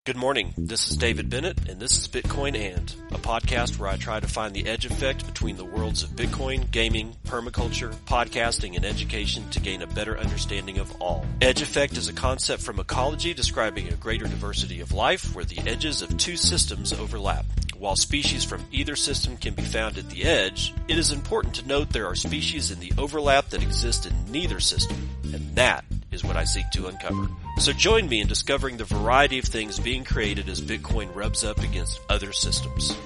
Good morning. This is David Bennett, and this is Bitcoin And, a podcast where I try to find the edge effect between the worlds of Bitcoin, gaming, permaculture, podcasting, and education to gain a better understanding of all. Edge effect is a concept from ecology describing a greater diversity of life where the edges of two systems overlap. While species from either system can be found at the edge, it is important to note there are species in the overlap that exist in neither system, and that is what I seek to uncover. So join me in discovering the variety of things being created as Bitcoin rubs up against other systems.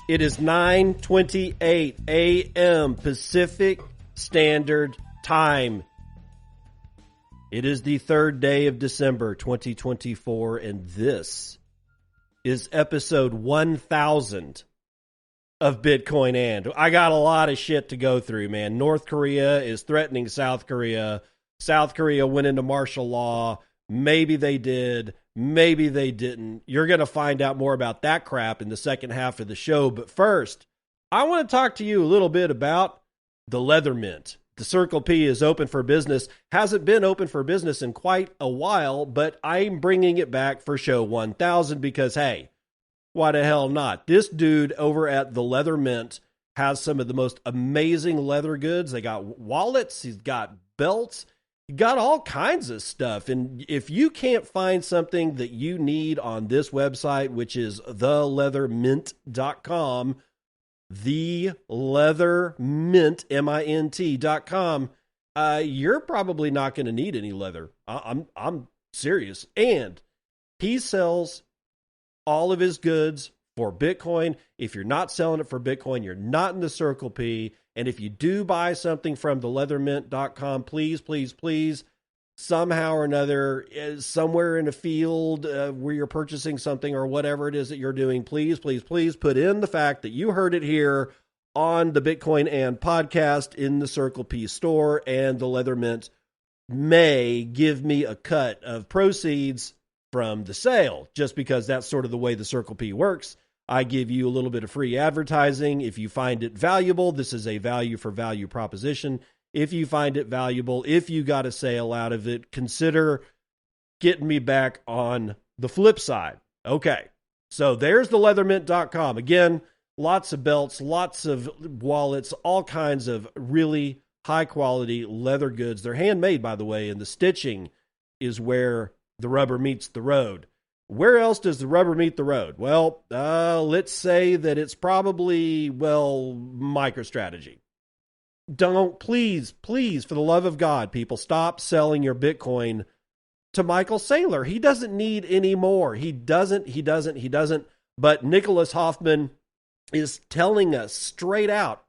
It is 9:28 a.m. Pacific Standard Time. It is the third day of December 2024, and this is episode 1000 of Bitcoin And. I got a lot of shit to go through, man. North Korea is threatening South Korea. South Korea went into martial law. Maybe they did. Maybe they didn't. You're going to find out more about that crap in the second half of the show. But first, I want to talk to you a little bit about the Leather Mint. The Circle P is open for business. Hasn't been open for business in quite a while, but I'm bringing it back for show 1000 because, hey, why the hell not? This dude over at the Leather Mint has some of the most amazing leather goods. They got wallets. He's got belts. He got all kinds of stuff. And if you can't find something that you need on this website, which is theleathermint.com, theleathermint.com, you're probably not going to need any leather. I'm serious. And he sells all of his goods for Bitcoin. If you're not selling it for Bitcoin, you're not in the Circle P. And if you do buy something from theleathermint.com, please, somehow or another, somewhere in a field where you're purchasing something or whatever it is that you're doing, please put in the fact that you heard it here on the Bitcoin And podcast in the Circle P store, and the Leather Mint may give me a cut of proceeds from the sale, just because that's sort of the way the Circle P works. I give you a little bit of free advertising. If you find it valuable, this is a value for value proposition. If you find it valuable, if you got a sale out of it, consider getting me back on the flip side. Okay, so there's the leathermint.com. Again, lots of belts, lots of wallets, all kinds of really high quality leather goods. They're handmade, by the way, and the stitching is where the rubber meets the road. Where else does the rubber meet the road? Well, let's say that it's probably, MicroStrategy. Don't, please, for the love of God, people, stop selling your Bitcoin to Michael Saylor. He doesn't need any more. He doesn't. But Nicholas Hoffman is telling us straight out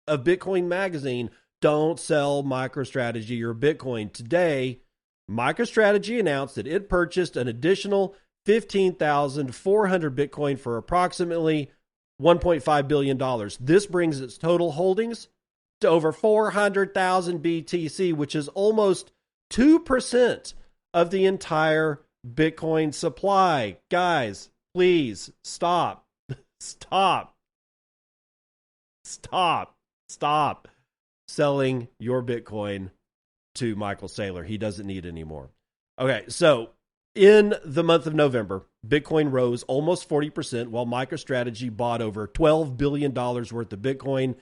of Bitcoin Magazine, don't sell MicroStrategy your Bitcoin. Today, MicroStrategy announced that it purchased an additional 15,400 Bitcoin for approximately $1.5 billion. This brings its total holdings to over 400,000 BTC, which is almost 2% of the entire Bitcoin supply. Guys, please stop selling your Bitcoin to Michael Saylor. He doesn't need any more. Okay, so in the month of November, Bitcoin rose almost 40%, while MicroStrategy bought over $12 billion worth of Bitcoin.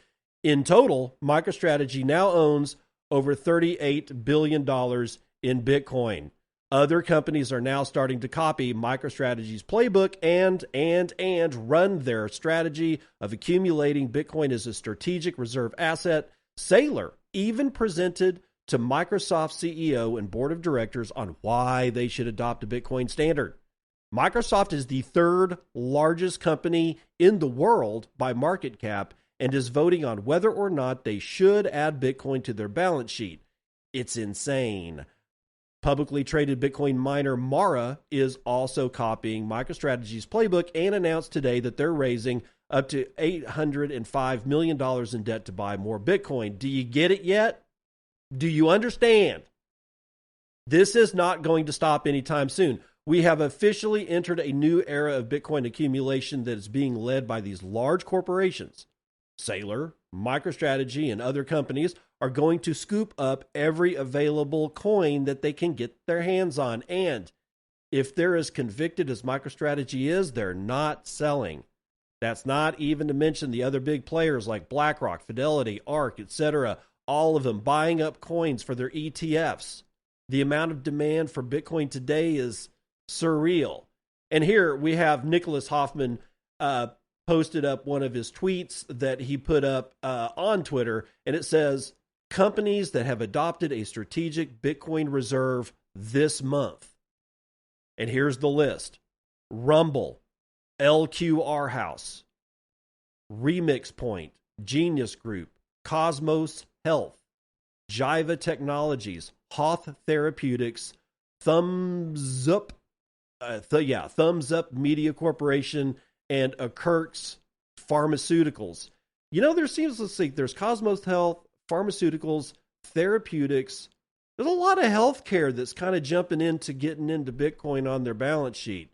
In total, MicroStrategy now owns over $38 billion in Bitcoin. Other companies are now starting to copy MicroStrategy's playbook and run their strategy of accumulating Bitcoin as a strategic reserve asset. Saylor even presented to Microsoft CEO and board of directors on why they should adopt a Bitcoin standard. Microsoft is the third largest company in the world by market cap and is voting on whether or not they should add Bitcoin to their balance sheet. It's insane. Publicly traded Bitcoin miner Mara is also copying MicroStrategy's playbook and announced today that they're raising up to $805 million in debt to buy more Bitcoin. Do you get it yet? Do you understand? This is not going to stop anytime soon. We have officially entered a new era of Bitcoin accumulation that is being led by these large corporations. Saylor, MicroStrategy, and other companies are going to scoop up every available coin that they can get their hands on. And if they're as convicted as MicroStrategy is, they're not selling. That's not even to mention the other big players like BlackRock, Fidelity, ARK, etc., all of them buying up coins for their ETFs. The amount of demand for Bitcoin today is surreal. And here we have Nicholas Hoffman posted up one of his tweets that he put up on Twitter, and it says, companies that have adopted a strategic Bitcoin reserve this month. And here's the list. Rumble, LQR House, Remix Point, Genius Group, Cosmos Health, Jiva Technologies, Hoth Therapeutics, Thumbs Up Media Corporation, and Kirk's Pharmaceuticals. You know, there's Cosmos Health, Pharmaceuticals, Therapeutics. There's a lot of healthcare that's kind of jumping into getting into Bitcoin on their balance sheet.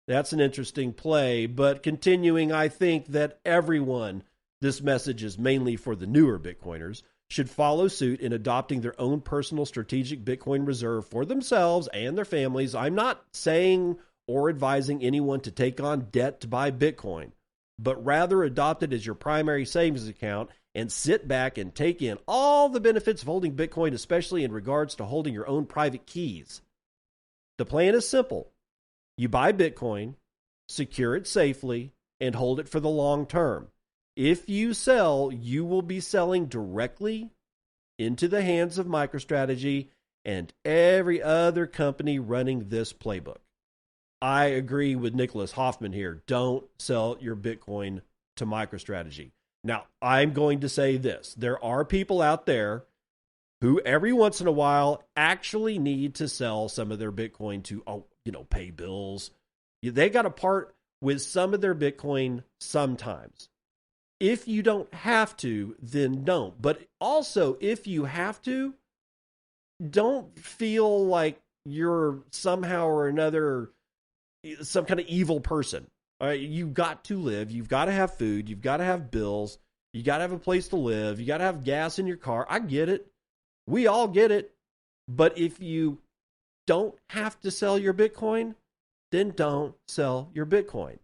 That's an interesting play, but continuing, I think that everyone, this message is mainly for the newer Bitcoiners, should follow suit in adopting their own personal strategic Bitcoin reserve for themselves and their families. I'm not saying or advising anyone to take on debt to buy Bitcoin, but rather adopt it as your primary savings account and sit back and take in all the benefits of holding Bitcoin, especially in regards to holding your own private keys. The plan is simple. You buy Bitcoin, secure it safely, and hold it for the long term. If you sell, you will be selling directly into the hands of MicroStrategy and every other company running this playbook. I agree with Nicholas Hoffman here. Don't sell your Bitcoin to MicroStrategy. Now, I'm going to say this. There are people out there who every once in a while actually need to sell some of their Bitcoin to, pay bills. They got to part with some of their Bitcoin sometimes. If you don't have to, then don't. But also, if you have to, don't feel like you're somehow or another some kind of evil person. All right, you've got to live. You've got to have food. You've got to have bills. You got to have a place to live. You got to have gas in your car. I get it. We all get it. But if you don't have to sell your Bitcoin, then don't sell your Bitcoin.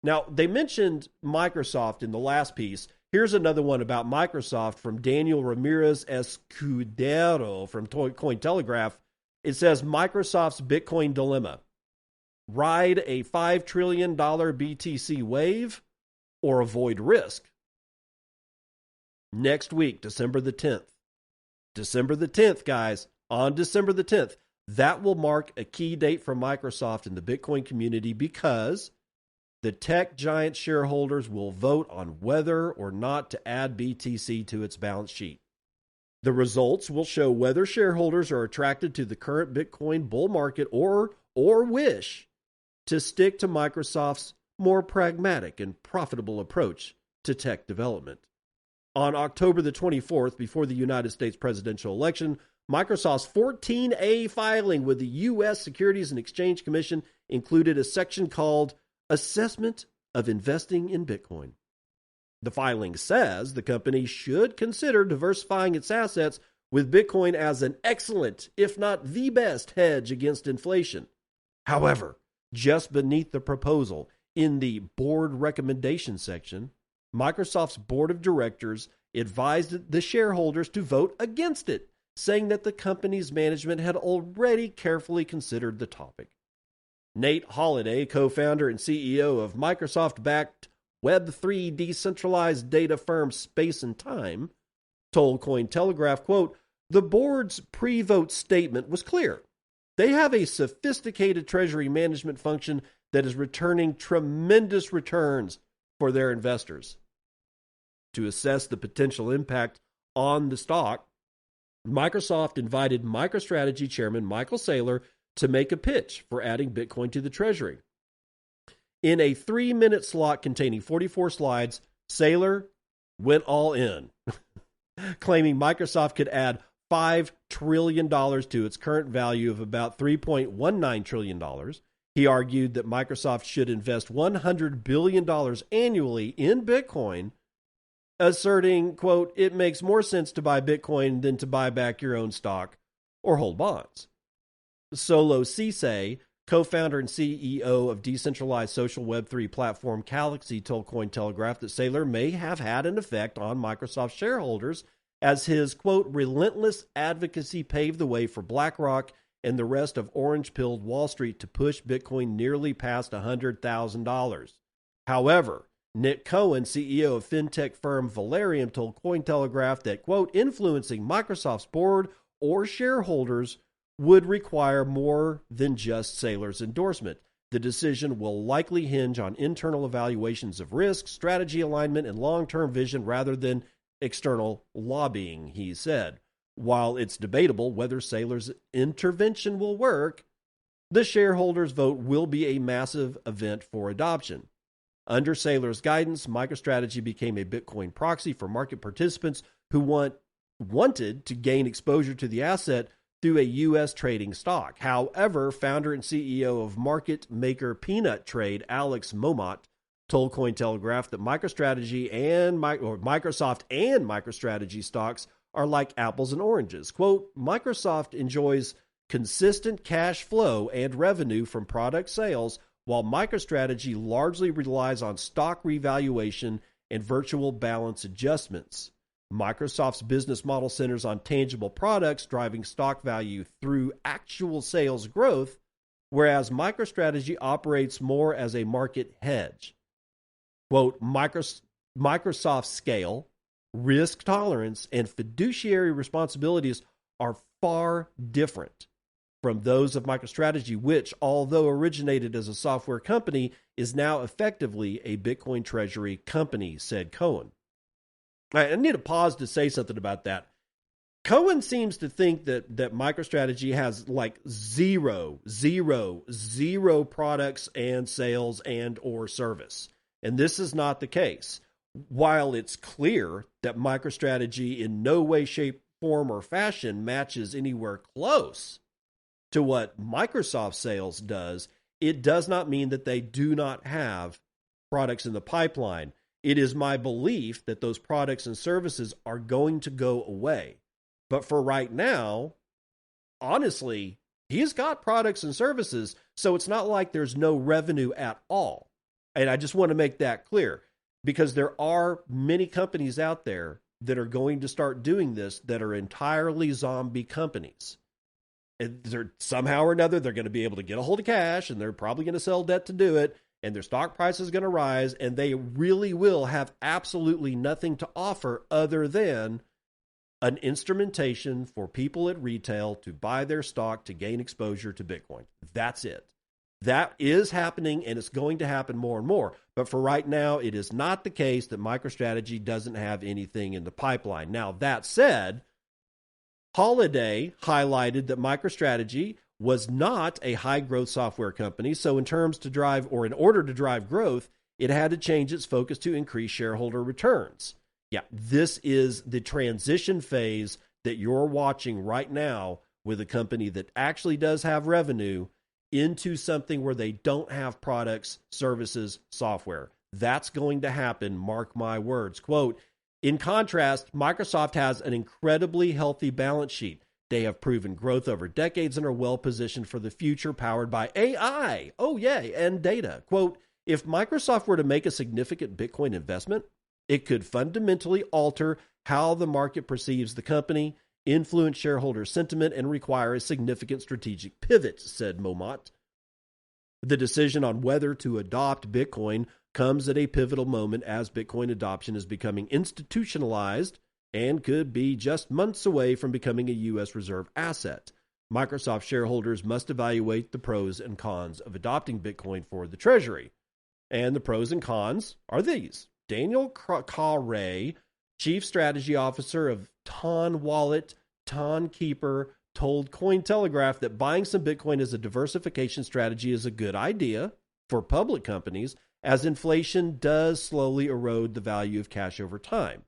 Now, they mentioned Microsoft in the last piece. Here's another one about Microsoft from Daniel Ramirez Escudero from Cointelegraph. It says, Microsoft's Bitcoin dilemma. Ride a $5 trillion BTC wave or avoid risk. Next week, December the 10th. December the 10th, guys. On December the 10th. That will mark a key date for Microsoft in the Bitcoin community because the tech giant shareholders will vote on whether or not to add BTC to its balance sheet. The results will show whether shareholders are attracted to the current Bitcoin bull market or wish to stick to Microsoft's more pragmatic and profitable approach to tech development. On October the 24th, before the United States presidential election, Microsoft's 14A filing with the U.S. Securities and Exchange Commission included a section called Assessment of Investing in Bitcoin. The filing says the company should consider diversifying its assets with Bitcoin as an excellent, if not the best, hedge against inflation. However, just beneath the proposal, in the board recommendation section, Microsoft's board of directors advised the shareholders to vote against it, saying that the company's management had already carefully considered the topic. Nate Holiday, co-founder and CEO of Microsoft-backed Web3 decentralized data firm Space and Time, told Cointelegraph, quote, the board's pre-vote statement was clear. They have a sophisticated treasury management function that is returning tremendous returns for their investors. To assess the potential impact on the stock, Microsoft invited MicroStrategy chairman Michael Saylor to make a pitch for adding Bitcoin to the treasury. In a 3-minute slot containing 44 slides, Saylor went all in, claiming Microsoft could add $5 trillion to its current value of about $3.19 trillion. He argued that Microsoft should invest $100 billion annually in Bitcoin, asserting, quote, it makes more sense to buy Bitcoin than to buy back your own stock or hold bonds. Solo Ceesay, co-founder and CEO of decentralized social Web3 platform Galaxy, told Cointelegraph that Saylor may have had an effect on Microsoft shareholders as his, quote, relentless advocacy paved the way for BlackRock and the rest of orange-pilled Wall Street to push Bitcoin nearly past $100,000. However, Nick Cohen, CEO of fintech firm Valerium, told Cointelegraph that, quote, influencing Microsoft's board or shareholders would require more than just Saylor's endorsement. The decision will likely hinge on internal evaluations of risk, strategy alignment, and long-term vision rather than external lobbying, he said. While it's debatable whether Saylor's intervention will work, the shareholders' vote will be a massive event for adoption. Under Saylor's guidance, MicroStrategy became a Bitcoin proxy for market participants who wanted to gain exposure to the asset through a U.S. trading stock. However, founder and CEO of market maker Peanut Trade, Alex Momot, told Cointelegraph that Microsoft and MicroStrategy stocks are like apples and oranges. Quote, Microsoft enjoys consistent cash flow and revenue from product sales, while MicroStrategy largely relies on stock revaluation and virtual balance adjustments. Microsoft's business model centers on tangible products driving stock value through actual sales growth, whereas MicroStrategy operates more as a market hedge. Quote, Microsoft's scale, risk tolerance, and fiduciary responsibilities are far different from those of MicroStrategy, which, although originated as a software company, is now effectively a Bitcoin treasury company, said Cohen. I need to pause to say something about that. Cohen seems to think that MicroStrategy has like zero products and sales and or service. And this is not the case. While it's clear that MicroStrategy in no way, shape, form, or fashion matches anywhere close to what Microsoft sales does, it does not mean that they do not have products in the pipeline. It is my belief that those products and services are going to go away. But for right now, honestly, he's got products and services, so it's not like there's no revenue at all. And I just want to make that clear, because there are many companies out there that are going to start doing this that are entirely zombie companies. And they're, somehow or another, they're going to be able to get a hold of cash, and they're probably going to sell debt to do it, and their stock price is going to rise, and they really will have absolutely nothing to offer other than an instrumentation for people at retail to buy their stock to gain exposure to Bitcoin. That's it. That is happening, and it's going to happen more and more. But for right now, it is not the case that MicroStrategy doesn't have anything in the pipeline. Now, that said, Holiday highlighted that MicroStrategy was not a high-growth software company, so in order to drive growth, it had to change its focus to increase shareholder returns. Yeah, this is the transition phase that you're watching right now with a company that actually does have revenue into something where they don't have products, services, software. That's going to happen, mark my words. Quote, in contrast, Microsoft has an incredibly healthy balance sheet. They have proven growth over decades and are well positioned for the future, powered by AI. Oh, yay, and data. Quote, if Microsoft were to make a significant Bitcoin investment, it could fundamentally alter how the market perceives the company, influence shareholder sentiment, and require a significant strategic pivot, said Momot. The decision on whether to adopt Bitcoin comes at a pivotal moment as Bitcoin adoption is becoming institutionalized and could be just months away from becoming a U.S. reserve asset. Microsoft shareholders must evaluate the pros and cons of adopting Bitcoin for the treasury. And the pros and cons are these. Daniel Carey, Chief Strategy Officer of Ton Wallet, Ton Keeper, told Cointelegraph that buying some Bitcoin as a diversification strategy is a good idea for public companies, as inflation does slowly erode the value of cash over time.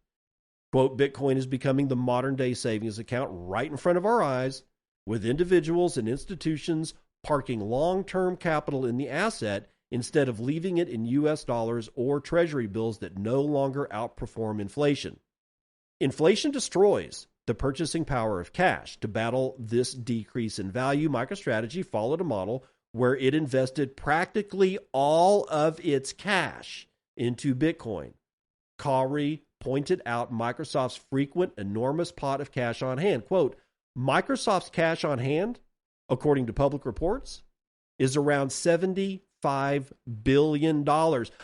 Quote, Bitcoin is becoming the modern day savings account right in front of our eyes, with individuals and institutions parking long-term capital in the asset instead of leaving it in U.S. dollars or treasury bills that no longer outperform inflation. Inflation destroys the purchasing power of cash. To battle this decrease in value, MicroStrategy followed a model where it invested practically all of its cash into Bitcoin. Comfrey pointed out Microsoft's frequent enormous pot of cash on hand. Quote, Microsoft's cash on hand, according to public reports, is around $75 billion.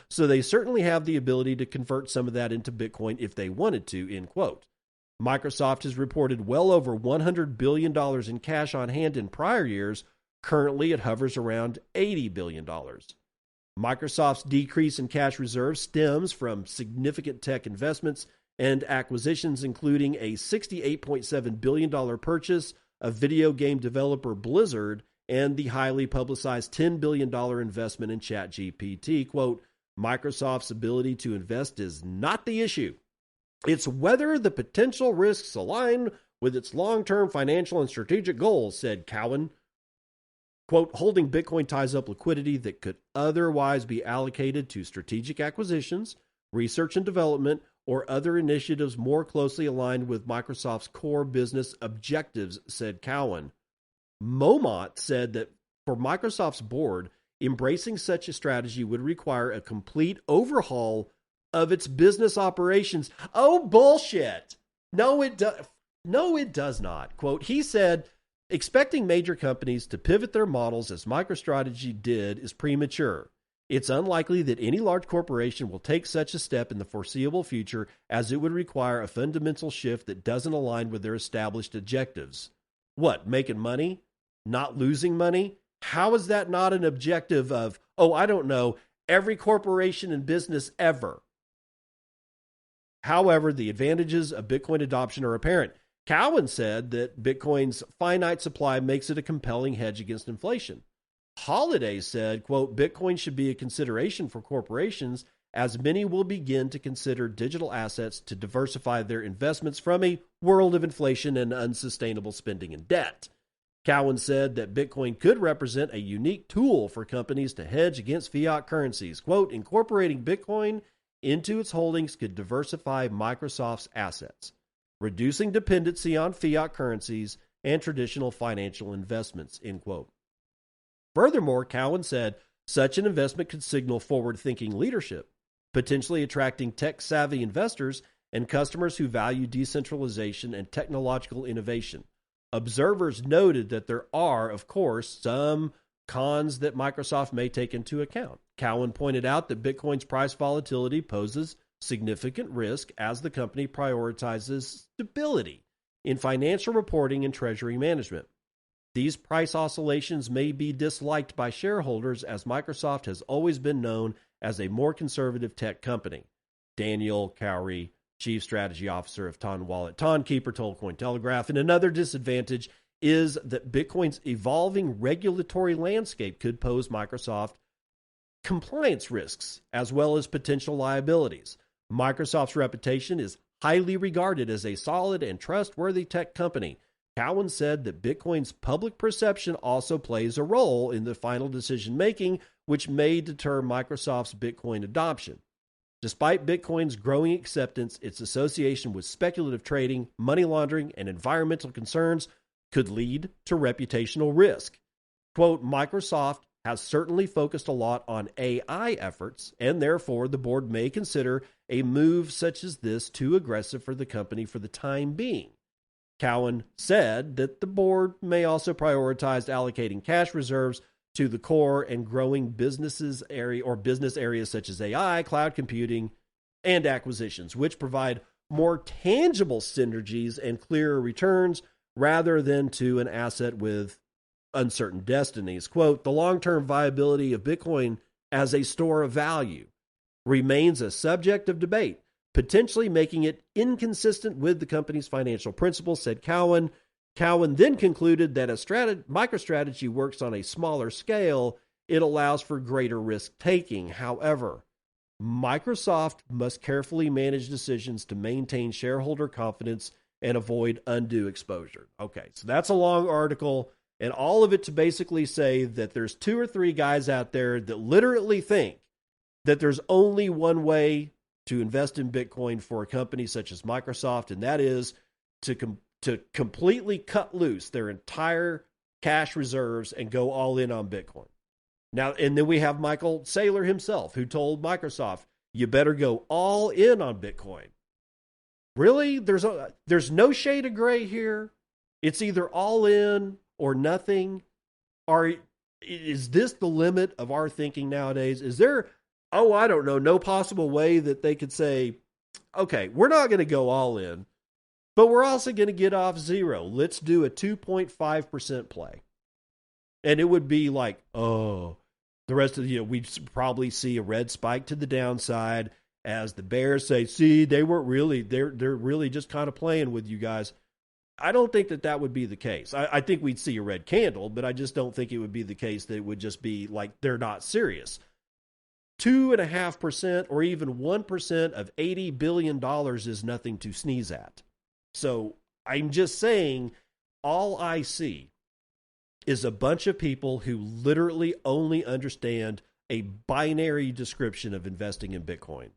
So they certainly have the ability to convert some of that into Bitcoin if they wanted to, end quote. Microsoft has reported well over $100 billion in cash on hand in prior years. Currently, it hovers around $80 billion. Microsoft's decrease in cash reserves stems from significant tech investments and acquisitions, including a $68.7 billion purchase of video game developer Blizzard and the highly publicized $10 billion investment in ChatGPT. Quote, Microsoft's ability to invest is not the issue. It's whether the potential risks align with its long-term financial and strategic goals, said Cowen. Quote, holding Bitcoin ties up liquidity that could otherwise be allocated to strategic acquisitions, research and development, or other initiatives more closely aligned with Microsoft's core business objectives, said Cowen. Momot said that for Microsoft's board, embracing such a strategy would require a complete overhaul of its business operations. Oh, bullshit. No, it does not. Quote, he said, expecting major companies to pivot their models as MicroStrategy did is premature. It's unlikely that any large corporation will take such a step in the foreseeable future, as it would require a fundamental shift that doesn't align with their established objectives. What, making money? Not losing money? How is that not an objective of, I don't know, every corporation in business ever? However, the advantages of Bitcoin adoption are apparent. Cowen said that Bitcoin's finite supply makes it a compelling hedge against inflation. Holiday said, quote, Bitcoin should be a consideration for corporations as many will begin to consider digital assets to diversify their investments from a world of inflation and unsustainable spending and debt. Cowen said that Bitcoin could represent a unique tool for companies to hedge against fiat currencies. Quote, incorporating Bitcoin into its holdings could diversify Microsoft's assets, reducing dependency on fiat currencies and traditional financial investments, end quote. Furthermore, Cowen said such an investment could signal forward-thinking leadership, potentially attracting tech-savvy investors and customers who value decentralization and technological innovation. Observers noted that there are, of course, some cons that Microsoft may take into account. Cowen pointed out that Bitcoin's price volatility poses significant risk as the company prioritizes stability in financial reporting and treasury management. These price oscillations may be disliked by shareholders, as Microsoft has always been known as a more conservative tech company. Daniel Cowrie, Chief Strategy Officer of Ton Wallet, Ton Keeper, told Cointelegraph. And another disadvantage is that Bitcoin's evolving regulatory landscape could pose Microsoft compliance risks as well as potential liabilities. Microsoft's reputation is highly regarded as a solid and trustworthy tech company. Cowen said that Bitcoin's public perception also plays a role in the final decision-making, which may deter Microsoft's Bitcoin adoption. Despite Bitcoin's growing acceptance, its association with speculative trading, money laundering, and environmental concerns could lead to reputational risk. Quote, Microsoft has certainly focused a lot on AI efforts, and therefore the board may consider a move such as this too aggressive for the company for the time being. Cowen said that the board may also prioritize allocating cash reserves to the core and growing business areas such as AI, cloud computing, and acquisitions, which provide more tangible synergies and clearer returns rather than to an asset with uncertain destinies. Quote, the long-term viability of Bitcoin as a store of value remains a subject of debate, potentially making it inconsistent with the company's financial principles, said Cowen. Cowen then concluded that as MicroStrategy works on a smaller scale, it allows for greater risk-taking. However, Microsoft must carefully manage decisions to maintain shareholder confidence and avoid undue exposure. Okay, so that's a long article, and all of it to basically say that there's 2 or 3 guys out there that literally think that there's only one way to invest in Bitcoin for a company such as Microsoft, and that is to completely cut loose their entire cash reserves and go all in on Bitcoin. Now, and then we have Michael Saylor himself, who told Microsoft, you better go all in on Bitcoin. Really? There's no shade of gray here. It's either all in or nothing. Is this the limit of our thinking nowadays? Is there, I don't know, no possible way that they could say, okay, we're not going to go all in, but we're also going to get off zero. Let's do a 2.5% play. And it would be like, the rest of we'd probably see a red spike to the downside as the bears say, see, they weren't really, they're really just kind of playing with you guys. I don't think that would be the case. I think we'd see a red candle, but I just don't think it would be the case that it would just be like they're not serious. 2.5% or even 1% of $80 billion is nothing to sneeze at. So I'm just saying, all I see is a bunch of people who literally only understand a binary description of investing in Bitcoin.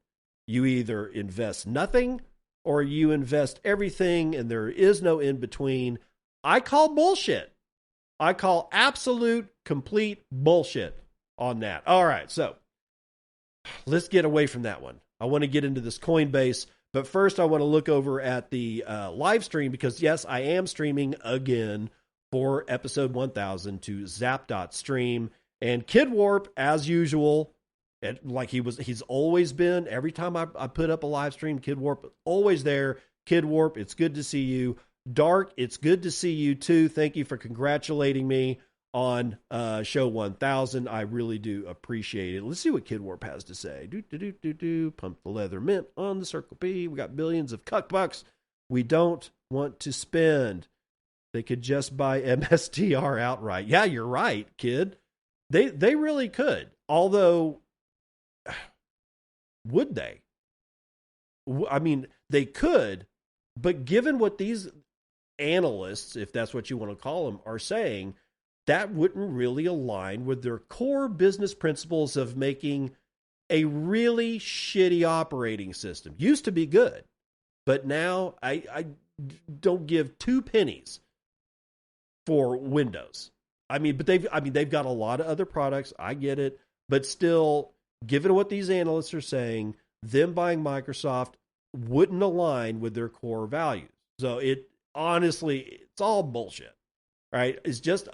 You either invest nothing or you invest everything, and there is no in between. I call bullshit. I call absolute, complete bullshit on that. All right, so let's get away from that one. I want to get into this Coinbase, but first I want to look over at the live stream because, yes, I am streaming again for episode 1000 to zap.stream. And Kid Warp, as usual, like he's always been, every time I put up a live stream, Kid Warp, always there. Kid Warp, it's good to see you. Dark, it's good to see you too. Thank you for congratulating me on show 1000. I really do appreciate it. Let's see what Kid Warp has to say. Pump the leather mint on the Circle P. We got billions of cuck bucks we don't want to spend. They could just buy MSTR outright. Yeah, you're right, kid. They really could. Although, would they? I mean, they could, but given what these analysts, if that's what you want to call them, are saying, that wouldn't really align with their core business principles of making a really shitty operating system. Used to be good, but now I don't give 2 pennies for Windows. But they've got a lot of other products. I get it, but still, given what these analysts are saying, them buying Microsoft wouldn't align with their core values. So it's all bullshit, right? It's just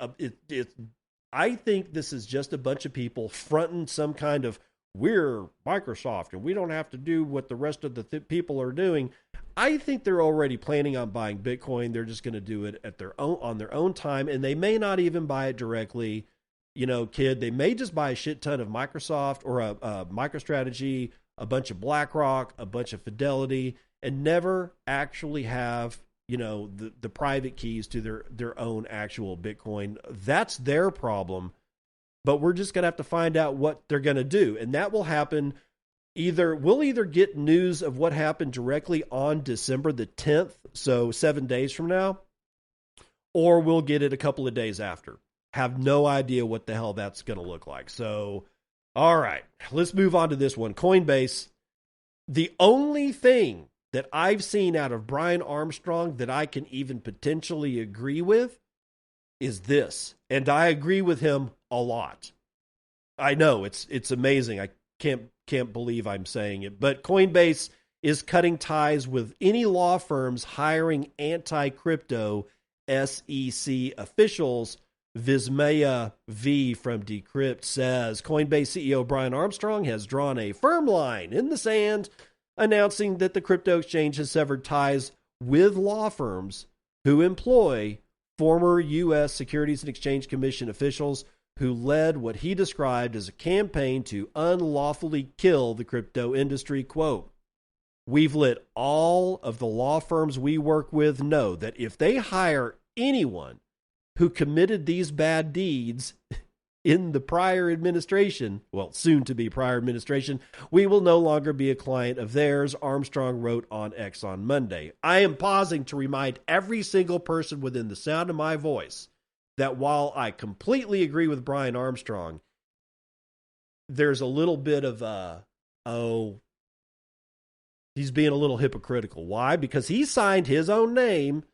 I think this is just a bunch of people fronting some kind of, we're Microsoft and we don't have to do what the rest of the people are doing. I think they're already planning on buying Bitcoin. They're just going to do it on their own time, and they may not even buy it directly. Kid, they may just buy a shit ton of Microsoft or a MicroStrategy, a bunch of BlackRock, a bunch of Fidelity, and never actually have the private keys to their own actual Bitcoin. That's their problem. But we're just going to have to find out what they're going to do, and that will happen. We'll either get news of what happened directly on December the 10th, so 7 days from now, or we'll get it a couple of days after. Have no idea what the hell that's going to look like. So, all right, let's move on to this one. Coinbase. The only thing that I've seen out of Brian Armstrong that I can even potentially agree with is this, and I agree with him a lot. I know it's amazing. I can't believe I'm saying it, but Coinbase is cutting ties with any law firms hiring anti-crypto SEC officials. Vismaya V from Decrypt says Coinbase CEO Brian Armstrong has drawn a firm line in the sand, announcing that the crypto exchange has severed ties with law firms who employ former U.S. Securities and Exchange Commission officials who led what he described as a campaign to unlawfully kill the crypto industry. Quote, "We've let all of the law firms we work with know that if they hire anyone who committed these bad deeds, in the prior administration, well, soon to be prior administration, we will no longer be a client of theirs, Armstrong wrote on X on Monday. I am pausing to remind every single person within the sound of my voice that while I completely agree with Brian Armstrong, there's a little bit of, he's being a little hypocritical. Why? Because he signed his own name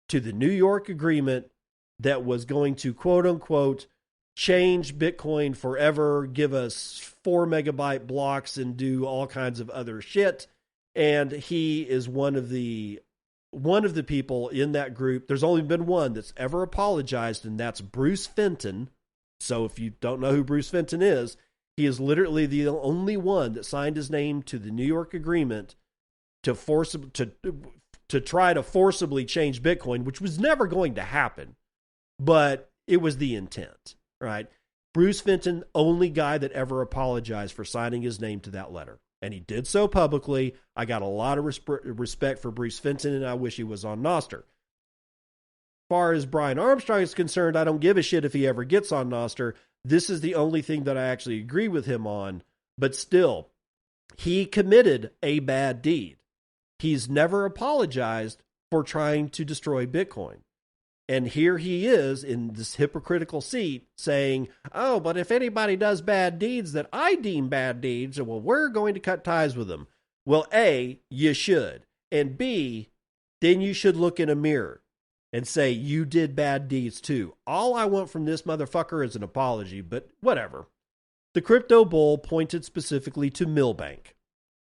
to the New York agreement that was going to, quote unquote, change Bitcoin forever, give us 4 megabyte blocks and do all kinds of other shit. And he is one of the people in that group. There's only been one that's ever apologized, and that's Bruce Fenton. So if you don't know who Bruce Fenton is, he is literally the only one that signed his name to the New York agreement to try to forcibly change Bitcoin, which was never going to happen, but it was the intent, right? Bruce Fenton, only guy that ever apologized for signing his name to that letter. And he did so publicly. I got a lot of respect for Bruce Fenton, and I wish he was on Nostr. As far as Brian Armstrong is concerned, I don't give a shit if he ever gets on Nostr. This is the only thing that I actually agree with him on. But still, he committed a bad deed. He's never apologized for trying to destroy Bitcoin. And here he is in this hypocritical seat saying, oh, but if anybody does bad deeds that I deem bad deeds, well, we're going to cut ties with them. Well, A, you should. And B, then you should look in a mirror and say, you did bad deeds too. All I want from this motherfucker is an apology, but whatever. The crypto bull pointed specifically to Milbank,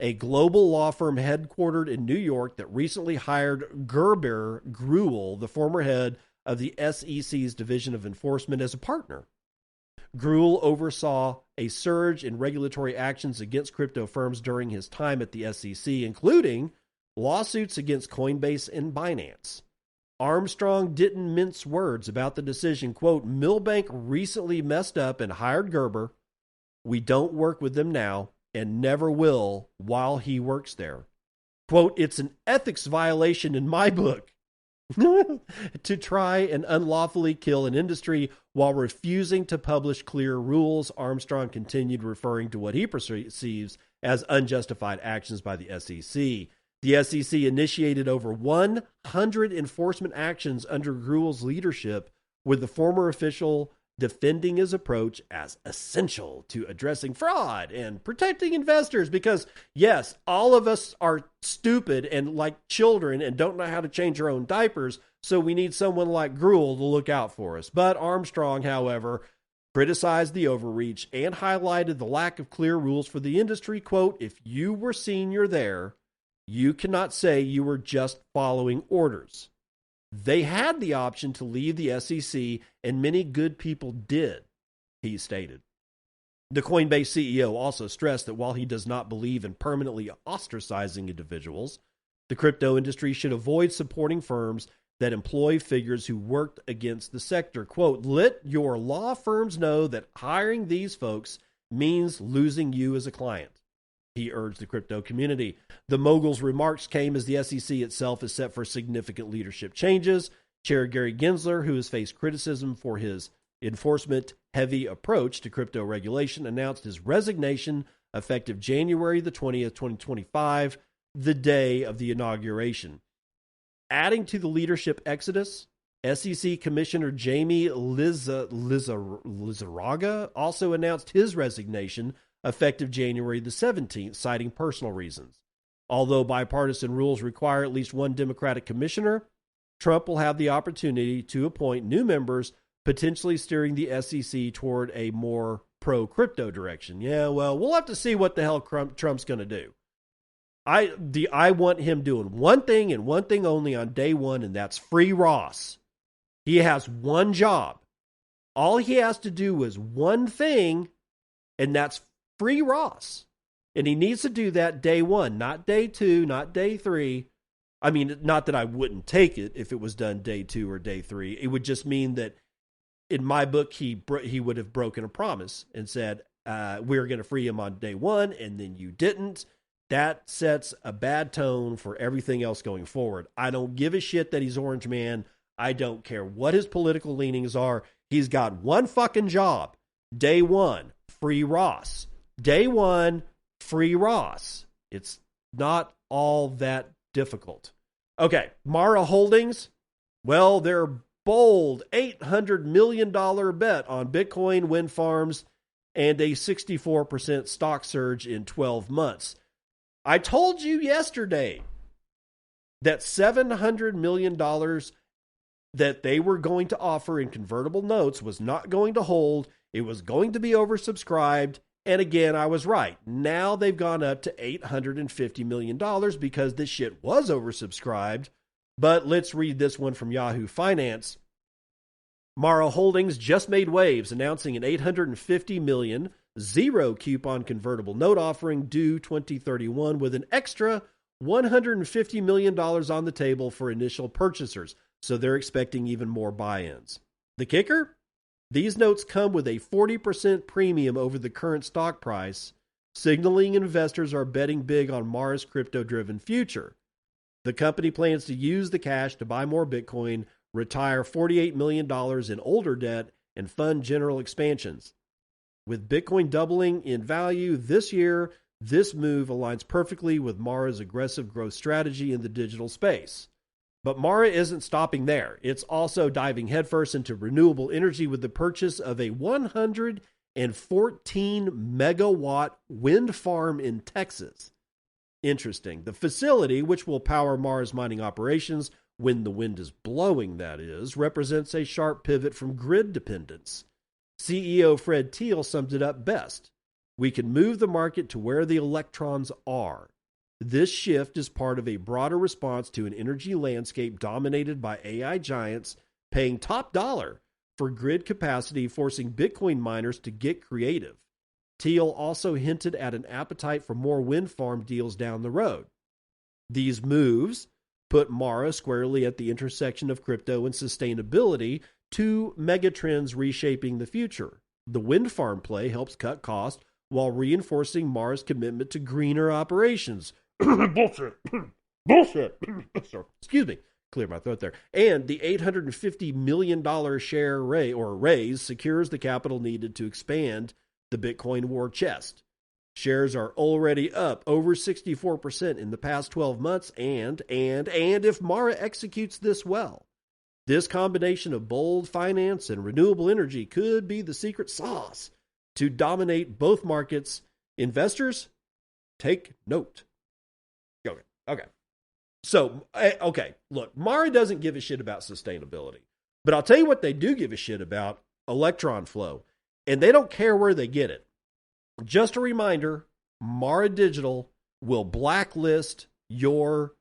a global law firm headquartered in New York that recently hired Gerber Gruel, the former head of the SEC's Division of Enforcement, as a partner. Gruel oversaw a surge in regulatory actions against crypto firms during his time at the SEC, including lawsuits against Coinbase and Binance. Armstrong didn't mince words about the decision. Quote, Milbank recently messed up and hired Gerber. We don't work with them now and never will while he works there. Quote, it's an ethics violation in my book to try and unlawfully kill an industry while refusing to publish clear rules, Armstrong continued, referring to what he perceives as unjustified actions by the SEC. The SEC initiated over 100 enforcement actions under Gruel's leadership, with the former official defending his approach as essential to addressing fraud and protecting investors. Because, yes, all of us are stupid and like children and don't know how to change our own diapers, so we need someone like Gruel to look out for us. But Armstrong, however, criticized the overreach and highlighted the lack of clear rules for the industry. Quote, if you were senior there, you cannot say you were just following orders. They had the option to leave the SEC, and many good people did, he stated. The Coinbase CEO also stressed that while he does not believe in permanently ostracizing individuals, the crypto industry should avoid supporting firms that employ figures who worked against the sector. Quote, let your law firms know that hiring these folks means losing you as a client, he urged the crypto community. The mogul's remarks came as the SEC itself is set for significant leadership changes. Chair Gary Gensler, who has faced criticism for his enforcement-heavy approach to crypto regulation, announced his resignation effective January the 20th, 2025, the day of the inauguration. Adding to the leadership exodus, SEC Commissioner Jamie Lizarraga also announced his resignation effective January the 17th, citing personal reasons. Although bipartisan rules require at least one Democratic commissioner, Trump will have the opportunity to appoint new members, potentially steering the SEC toward a more pro-crypto direction. Yeah, well, we'll have to see what the hell Trump's going to do. I want him doing one thing and one thing only on day one, and that's free Ross. He has one job. All he has to do is one thing, and that's free Ross. And he needs to do that day one, not day two, not day three. I mean, not that I wouldn't take it if it was done day two or day three. It would just mean that in my book, he would have broken a promise and said, we're going to free him on day one, and then you didn't. That sets a bad tone for everything else going forward. I don't give a shit that he's Orange Man. I don't care what his political leanings are. He's got one fucking job, Day one, free Ross. Day one, free Ross. It's not all that difficult. Okay, Mara Holdings. Well, their bold $800 million bet on Bitcoin wind farms and a 64% stock surge in 12 months. I told you yesterday that $700 million that they were going to offer in convertible notes was not going to hold. It was going to be oversubscribed. And again, I was right. Now they've gone up to $850 million because this shit was oversubscribed. But let's read this one from Yahoo Finance. Mara Holdings just made waves, announcing an $850 million zero coupon convertible note offering due 2031 with an extra $150 million on the table for initial purchasers. So they're expecting even more buy-ins. The kicker? These notes come with a 40% premium over the current stock price, signaling investors are betting big on Mara's crypto-driven future. The company plans to use the cash to buy more Bitcoin, retire $48 million in older debt, and fund general expansions. With Bitcoin doubling in value this year, this move aligns perfectly with Mara's aggressive growth strategy in the digital space. But Mara isn't stopping there. It's also diving headfirst into renewable energy with the purchase of a 114 megawatt wind farm in Texas. Interesting. The facility, which will power Mara's mining operations when the wind is blowing, that is, represents a sharp pivot from grid dependence. CEO Fred Thiel summed it up best. We can move the market to where the electrons are. This shift is part of a broader response to an energy landscape dominated by AI giants paying top dollar for grid capacity, forcing Bitcoin miners to get creative. Thiel also hinted at an appetite for more wind farm deals down the road. These moves put Mara squarely at the intersection of crypto and sustainability, two megatrends reshaping the future. The wind farm play helps cut costs while reinforcing Mara's commitment to greener operations. Bullshit. Bullshit. Excuse me. Clear my throat there. And the $850 million share raise secures the capital needed to expand the Bitcoin war chest. Shares are already up over 64% in the past 12 months, and if Mara executes this well, this combination of bold finance and renewable energy could be the secret sauce to dominate both markets. Investors, take note. Okay. So, look, Mara doesn't give a shit about sustainability, but I'll tell you what they do give a shit about: electron flow, and they don't care where they get it. Just a reminder, Mara Digital will blacklist your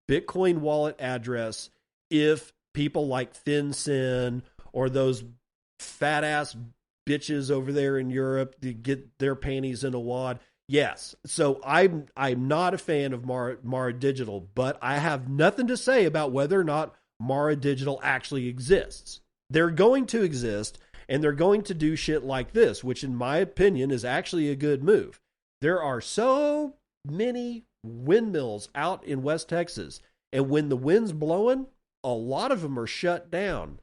Bitcoin wallet address if people like FinCEN or those fat-ass bitches over there in Europe to get their panties in a wad. Yes, so I'm not a fan of Mara Digital, but I have nothing to say about whether or not Mara Digital actually exists. They're going to exist, and they're going to do shit like this, which in my opinion is actually a good move. There are so many windmills out in West Texas, and when the wind's blowing, a lot of them are shut down.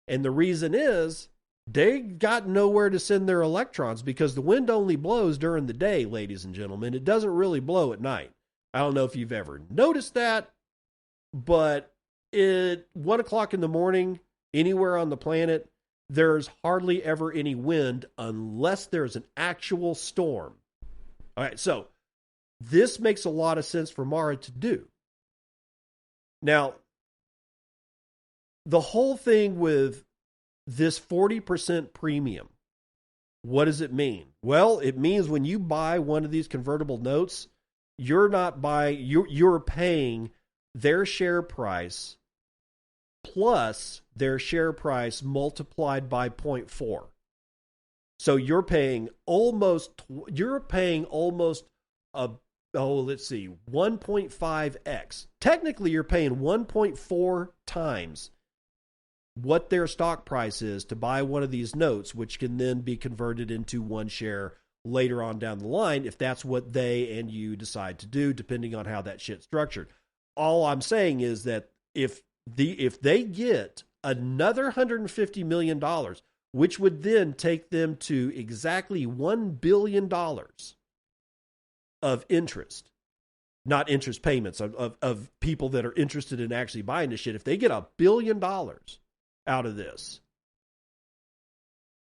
And the reason is they got nowhere to send their electrons because the wind only blows during the day, ladies and gentlemen. It doesn't really blow at night. I don't know if you've ever noticed that, but at 1 o'clock in the morning, anywhere on the planet, there's hardly ever any wind unless there's an actual storm. All right, so this makes a lot of sense for Mara to do. Now, the whole thing with this 40% premium, what does it mean? Well, it means when you buy one of these convertible notes, you're paying their share price plus their share price multiplied by 0.4. So you're paying almost 1.5x. Technically, you're paying 1.4 times what their stock price is to buy one of these notes, which can then be converted into one share later on down the line if that's what they and you decide to do, depending on how that shit's structured. All I'm saying is that if they get another $150 million, which would then take them to exactly $1 billion of interest. Not interest payments, of people that are interested in actually buying this shit. If they get $1 billion out of this,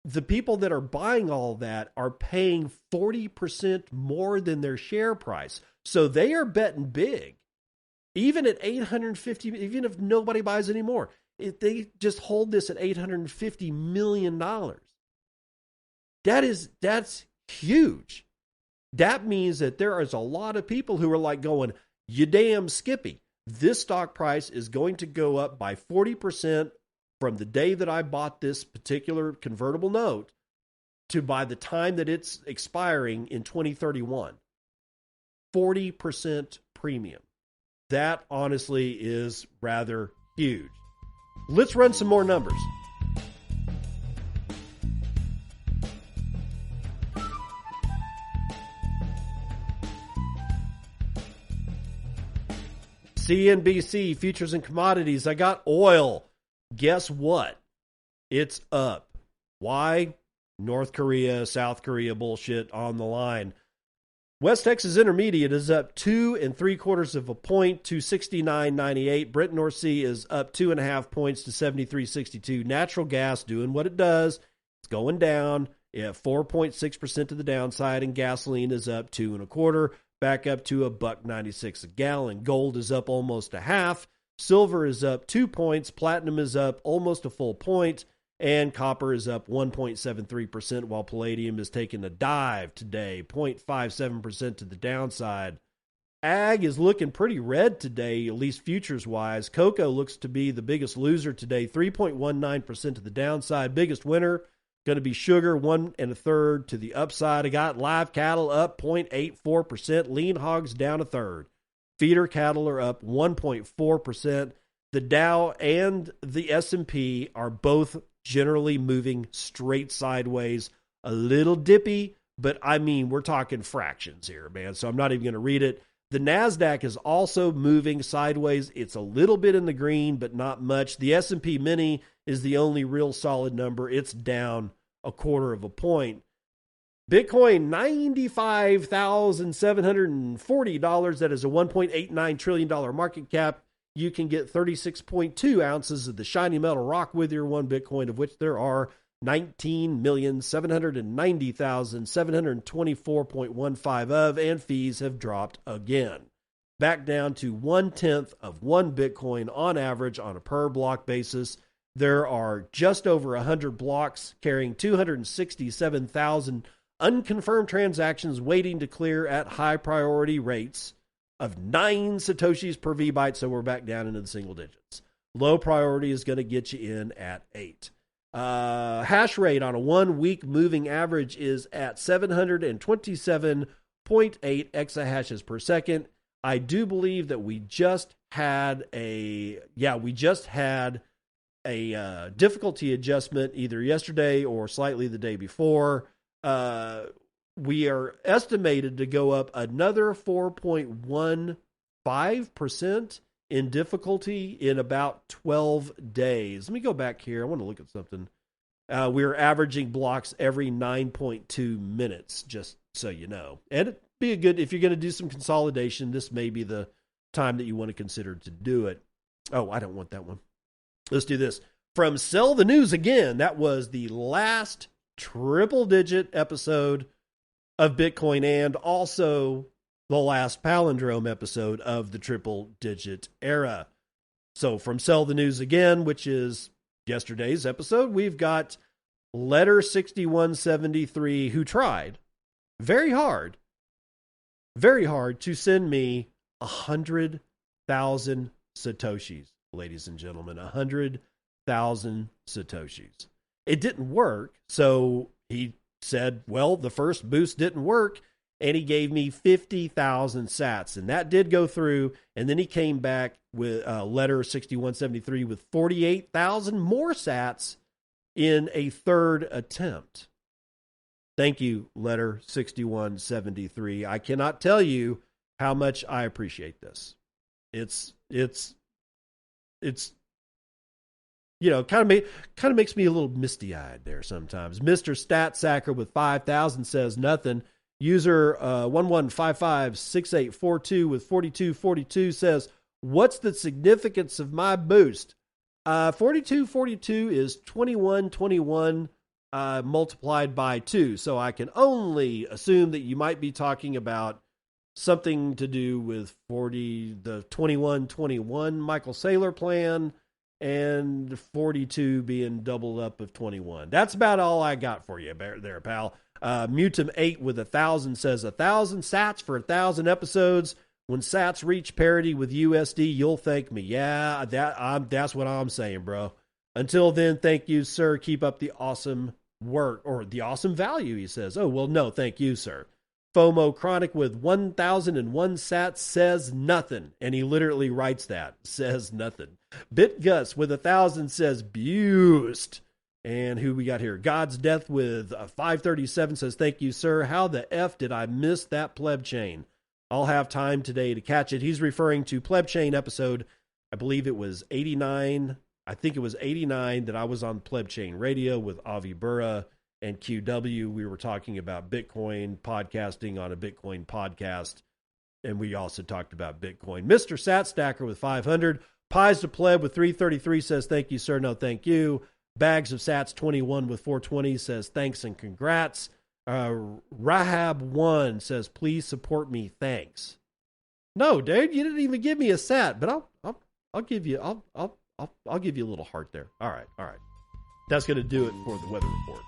the people that are buying all that are paying 40% more than their share price. So they are betting big. Even at 850, even if nobody buys anymore, if they just hold this at $850 million, that's huge. That means that there is a lot of people who are like going, you damn Skippy, this stock price is going to go up by 40% from the day that I bought this particular convertible note to by the time that it's expiring in 2031. 40% premium. That honestly is rather huge. Let's run some more numbers. CNBC, futures and commodities. I got oil. Guess what? It's up. Why? North Korea, South Korea bullshit on the line. West Texas Intermediate is up 2 3/4 point to 69.98. Brent North Sea is up 2.5 points to 73.62. Natural gas doing what it does. It's going down at 4.6% to the downside, and gasoline is up 2 1/4, back up to $1.96 a gallon. Gold is up almost a half. Silver is up 2 points. Platinum is up almost a full point. And copper is up 1.73%, while palladium is taking a dive today, 0.57% to the downside. Ag is looking pretty red today, at least futures-wise. Cocoa looks to be the biggest loser today, 3.19% to the downside. Biggest winner going to be sugar, 1 1/3 to the upside. I got live cattle up 0.84%. Lean hogs down 1/3. Feeder cattle are up 1.4%. The Dow and the S&P are both generally moving straight sideways, a little dippy, but I mean, we're talking fractions here, man. So I'm not even going to read it. The NASDAQ is also moving sideways. It's a little bit in the green, but not much. The S&P Mini is the only real solid number. It's down 1/4 point. Bitcoin, $95,740. That is a $1.89 trillion market cap. You can get 36.2 ounces of the shiny metal rock with your one Bitcoin, of which there are 19,790,724.15 of, and fees have dropped again. Back down to 1/10 of one Bitcoin on average on a per block basis. There are just over 100 blocks carrying 267,000 unconfirmed transactions waiting to clear at high priority rates of 9 Satoshis per VByte, so we're back down into the single digits. Low priority is going to get you in at 8. Hash rate on a 1 week moving average is at 727.8 exahashes per second. I do believe that we just had a difficulty adjustment either yesterday or slightly the day before. We are estimated to go up another 4.15% in difficulty in about 12 days. Let me go back here. I want to look at something. We're averaging blocks every 9.2 minutes, just so you know. And it'd be a good, if you're going to do some consolidation, this may be the time that you want to consider to do it. Oh, I don't want that one. Let's do this. From Sell the News again, that was the last triple-digit episode of Bitcoin and also the last palindrome episode of the triple-digit era. So from Sell the News again, which is yesterday's episode, we've got Letter 6173, who tried very hard to send me 100,000 Satoshis, ladies and gentlemen, 100,000 Satoshis. It didn't work, so he said, well, the first boost didn't work, and he gave me 50,000 sats, and that did go through, and then he came back with Letter 6173 with 48,000 more sats in a third attempt. Thank you, Letter 6173. I cannot tell you how much I appreciate this. It's kind of makes me a little misty-eyed there sometimes. Mr. Stat Sacker with 5,000 says nothing. User 11556842 with 4242 says, what's the significance of my boost? 4242 is 2121 multiplied by 2. So I can only assume that you might be talking about something to do with the 2121 Michael Saylor plan, and 42 being doubled up of 21. That's about all I got for you there, pal. Mutum 8 with 1,000 says 1,000 sats for 1,000 episodes. When sats reach parity with USD, you'll thank me. Yeah, that's what I'm saying, bro. Until then, thank you, sir. Keep up the awesome work, or the awesome value, he says. Oh, well, no, thank you, sir. FOMO Chronic with 1,001 sats says nothing. And he literally writes that. Says nothing. BitGus with 1,000 says Boost. And who we got here? God's Death with 537 says, thank you, sir. How the F did I miss that pleb chain? I'll have time today to catch it. He's referring to pleb chain episode. I believe it was 89. I think it was 89 that I was on pleb chain radio with Avi Burra and QW. We were talking about Bitcoin, podcasting on a Bitcoin podcast. And we also talked about Bitcoin. Mr. Sat Stacker with 500. Pies to Pleb with 333 says, thank you, sir. No, thank you. Bags of Sats 21 with 420 says, thanks and congrats. Rahab 1 says, please support me. Thanks. No, dude, you didn't even give me a sat, but I'll give you, I'll give you a little heart there. All right. That's going to do it for the weather report.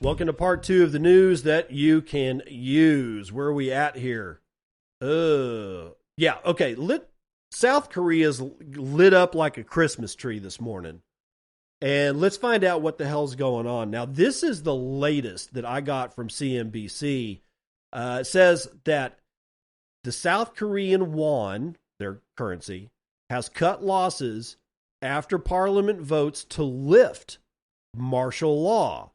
Welcome to part 2 of the news that you can use. Where are we at here? Yeah, okay. South Korea's lit up like a Christmas tree this morning. And let's find out what the hell's going on. Now, this is the latest that I got from CNBC. It says that the South Korean won, their currency, has cut losses after Parliament votes to lift martial law.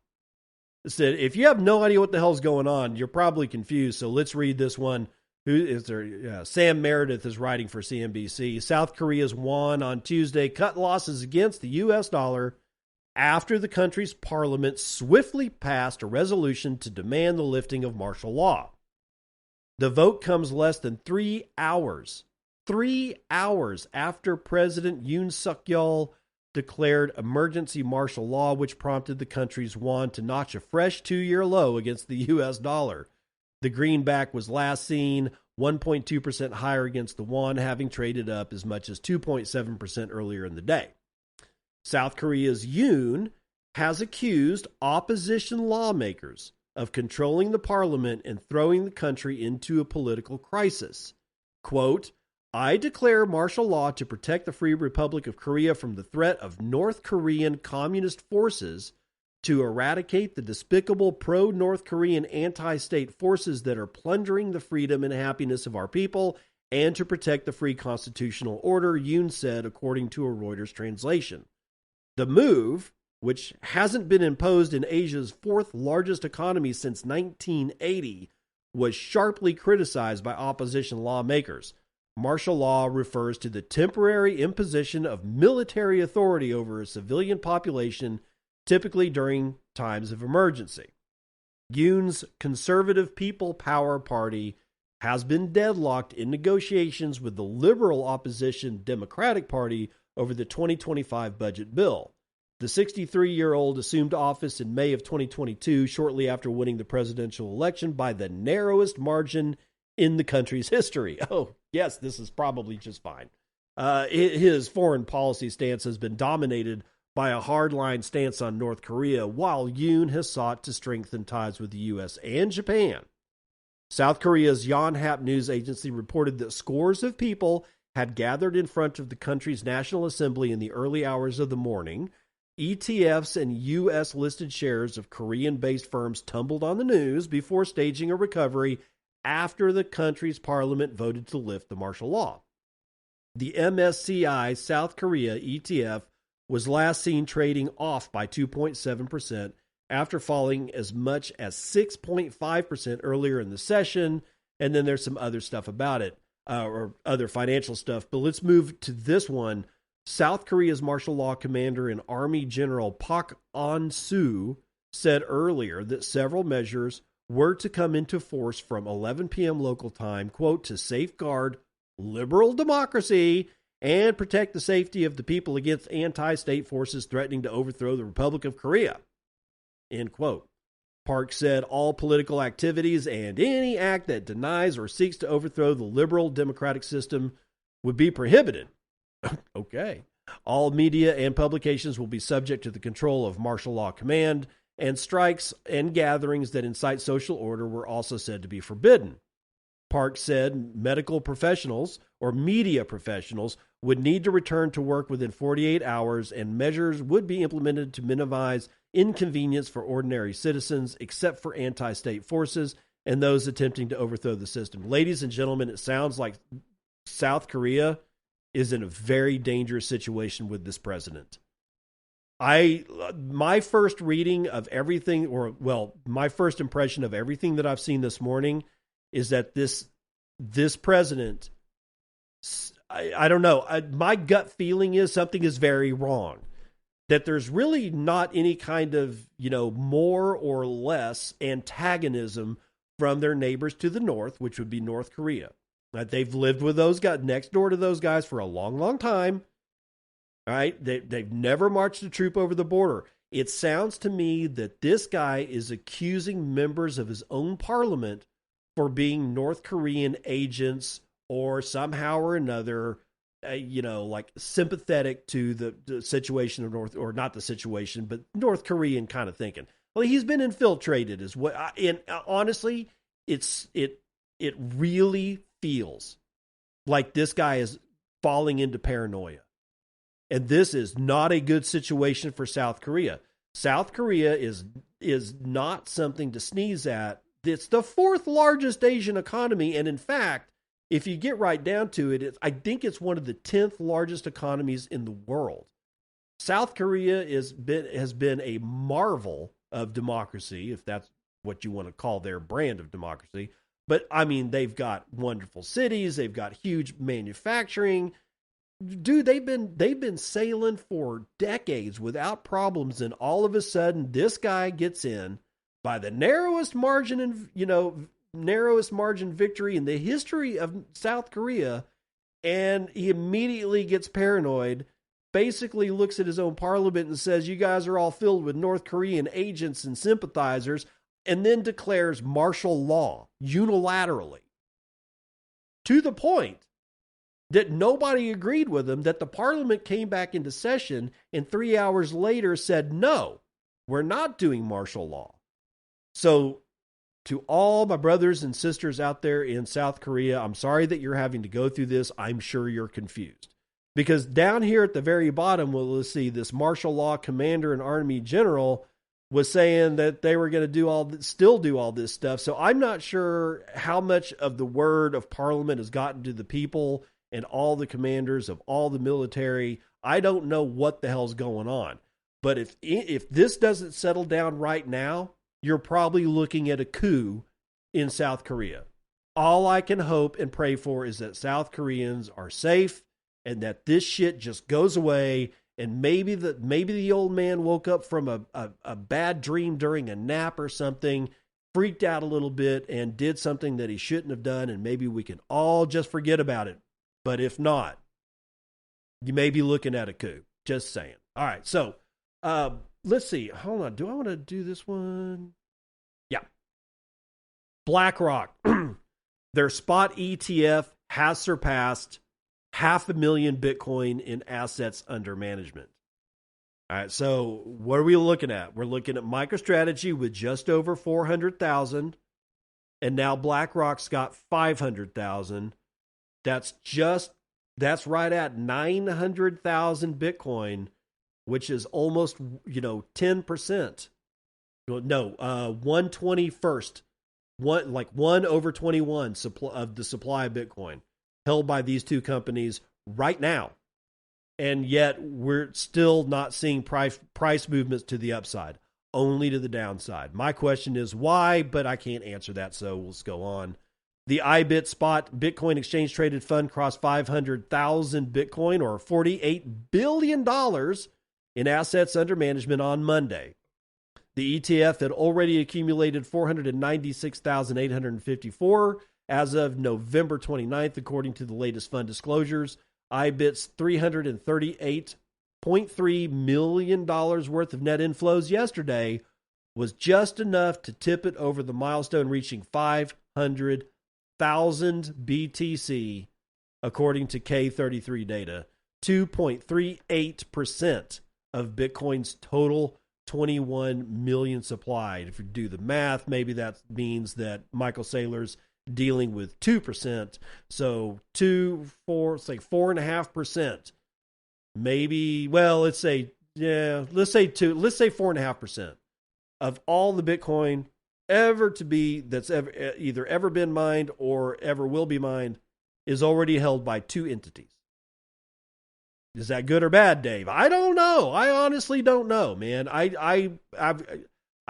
Said, if you have no idea what the hell's going on, you're probably confused. So let's read this one. Who is there? Sam Meredith is writing for CNBC. South Korea's won on Tuesday cut losses against the U.S. dollar after the country's parliament swiftly passed a resolution to demand the lifting of martial law. The vote comes less than 3 hours after President Yoon Suk-yeol declared emergency martial law, which prompted the country's won to notch a fresh 2-year low against the U.S. dollar. The greenback was last seen 1.2% higher against the won, having traded up as much as 2.7% earlier in the day. South Korea's Yoon has accused opposition lawmakers of controlling the parliament and throwing the country into a political crisis. Quote, I declare martial law to protect the Free Republic of Korea from the threat of North Korean communist forces, to eradicate the despicable pro-North Korean anti-state forces that are plundering the freedom and happiness of our people, and to protect the free constitutional order, Yoon said, according to a Reuters translation. The move, which hasn't been imposed in Asia's fourth largest economy since 1980, was sharply criticized by opposition lawmakers. Martial law refers to the temporary imposition of military authority over a civilian population, typically during times of emergency. Yoon's Conservative People Power Party has been deadlocked in negotiations with the liberal opposition Democratic Party over the 2025 budget bill. The 63-year-old assumed office in May of 2022, shortly after winning the presidential election by the narrowest margin in the country's history. Oh, yes, this is probably just fine. His foreign policy stance has been dominated by a hardline stance on North Korea, while Yoon has sought to strengthen ties with the U.S. and Japan. South Korea's Yonhap news agency reported that scores of people had gathered in front of the country's National Assembly in the early hours of the morning. ETFs and U.S.-listed shares of Korean-based firms tumbled on the news before staging a recovery after the country's parliament voted to lift the martial law. The MSCI South Korea ETF was last seen trading off by 2.7% after falling as much as 6.5% earlier in the session. And then there's some other stuff about it, or other financial stuff. But let's move to this one. South Korea's martial law commander and Army General Park On-soo said earlier that several measures were to come into force from 11 p.m. local time, quote, to safeguard liberal democracy and protect the safety of the people against anti-state forces threatening to overthrow the Republic of Korea, end quote. Park said all political activities and any act that denies or seeks to overthrow the liberal democratic system would be prohibited. Okay. All media and publications will be subject to the control of martial law command, and strikes and gatherings that incite social order were also said to be forbidden. Park said medical professionals or media professionals would need to return to work within 48 hours, and measures would be implemented to minimize inconvenience for ordinary citizens, except for anti-state forces and those attempting to overthrow the system. Ladies and gentlemen, it sounds like South Korea is in a very dangerous situation with this president. My first reading of everything, my first impression of everything that I've seen this morning is that this president, I don't know, my gut feeling is something is very wrong. That there's really not any kind of, more or less antagonism from their neighbors to the north, which would be North Korea. They've lived with those guys next door to those guys for a long, long time. All right. They've never marched a troop over the border. It sounds to me that this guy is accusing members of his own parliament for being North Korean agents or somehow or another, sympathetic to the situation of not the situation, but North Korean kind of thinking. Well, he's been infiltrated is what, and honestly, it really feels like this guy is falling into paranoia. And this is not a good situation for South Korea. South Korea is not something to sneeze at. It's the fourth largest Asian economy. And in fact, if you get right down to it, I think it's one of the 10th largest economies in the world. South Korea has been a marvel of democracy, if that's what you want to call their brand of democracy. But I mean, they've got wonderful cities. They've got huge manufacturing. Dude, they've been sailing for decades without problems. And all of a sudden, this guy gets in by the narrowest margin victory in the history of South Korea. And he immediately gets paranoid, basically looks at his own parliament and says, you guys are all filled with North Korean agents and sympathizers, and then declares martial law unilaterally, to the point that nobody agreed with him, that the parliament came back into session and 3 hours later said, no, we're not doing martial law. So to all my brothers and sisters out there in South Korea, I'm sorry that you're having to go through this. I'm sure you're confused. Because down here at the very bottom, let's see, this martial law commander and army general was saying that they were going to still do all this stuff. So I'm not sure how much of the word of parliament has gotten to the people and all the commanders of all the military. I don't know what the hell's going on. But if this doesn't settle down right now, you're probably looking at a coup in South Korea. All I can hope and pray for is that South Koreans are safe and that this shit just goes away. And maybe the old man woke up from a bad dream during a nap or something, freaked out a little bit and did something that he shouldn't have done. And maybe we can all just forget about it. But if not, you may be looking at a coup. Just saying. All right. So let's see. Hold on. Do I want to do this one? Yeah. BlackRock. Their spot ETF has surpassed 500,000 Bitcoin in assets under management. All right, so what are we looking at? We're looking at MicroStrategy with just over 400,000, and now BlackRock's got 500,000. That's right at 900,000 Bitcoin, which is almost 10%. No, 1/21st, 1/21 of the supply of Bitcoin held by these two companies right now. And yet we're still not seeing price movements to the upside. only to the downside. My question is why, but I can't answer that, so let's go on. The iBit spot Bitcoin exchange traded fund crossed 500,000 Bitcoin, or $48 billion in assets under management on Monday. The ETF had already accumulated 496,854 as of November 29th, according to the latest fund disclosures. iBit's $338.3 million worth of net inflows yesterday was just enough to tip it over the milestone, reaching 500,000 BTC, according to K33 data, 2.38% of Bitcoin's total 21 million supplied. If you do the math, maybe that means that Michael Saylor's dealing with 2%. So 4.5%. Maybe, well, let's say 4.5% of all the Bitcoin that's ever been mined or ever will be mined is already held by two entities. Is that good or bad, Dave? I don't know. I honestly don't know, man. I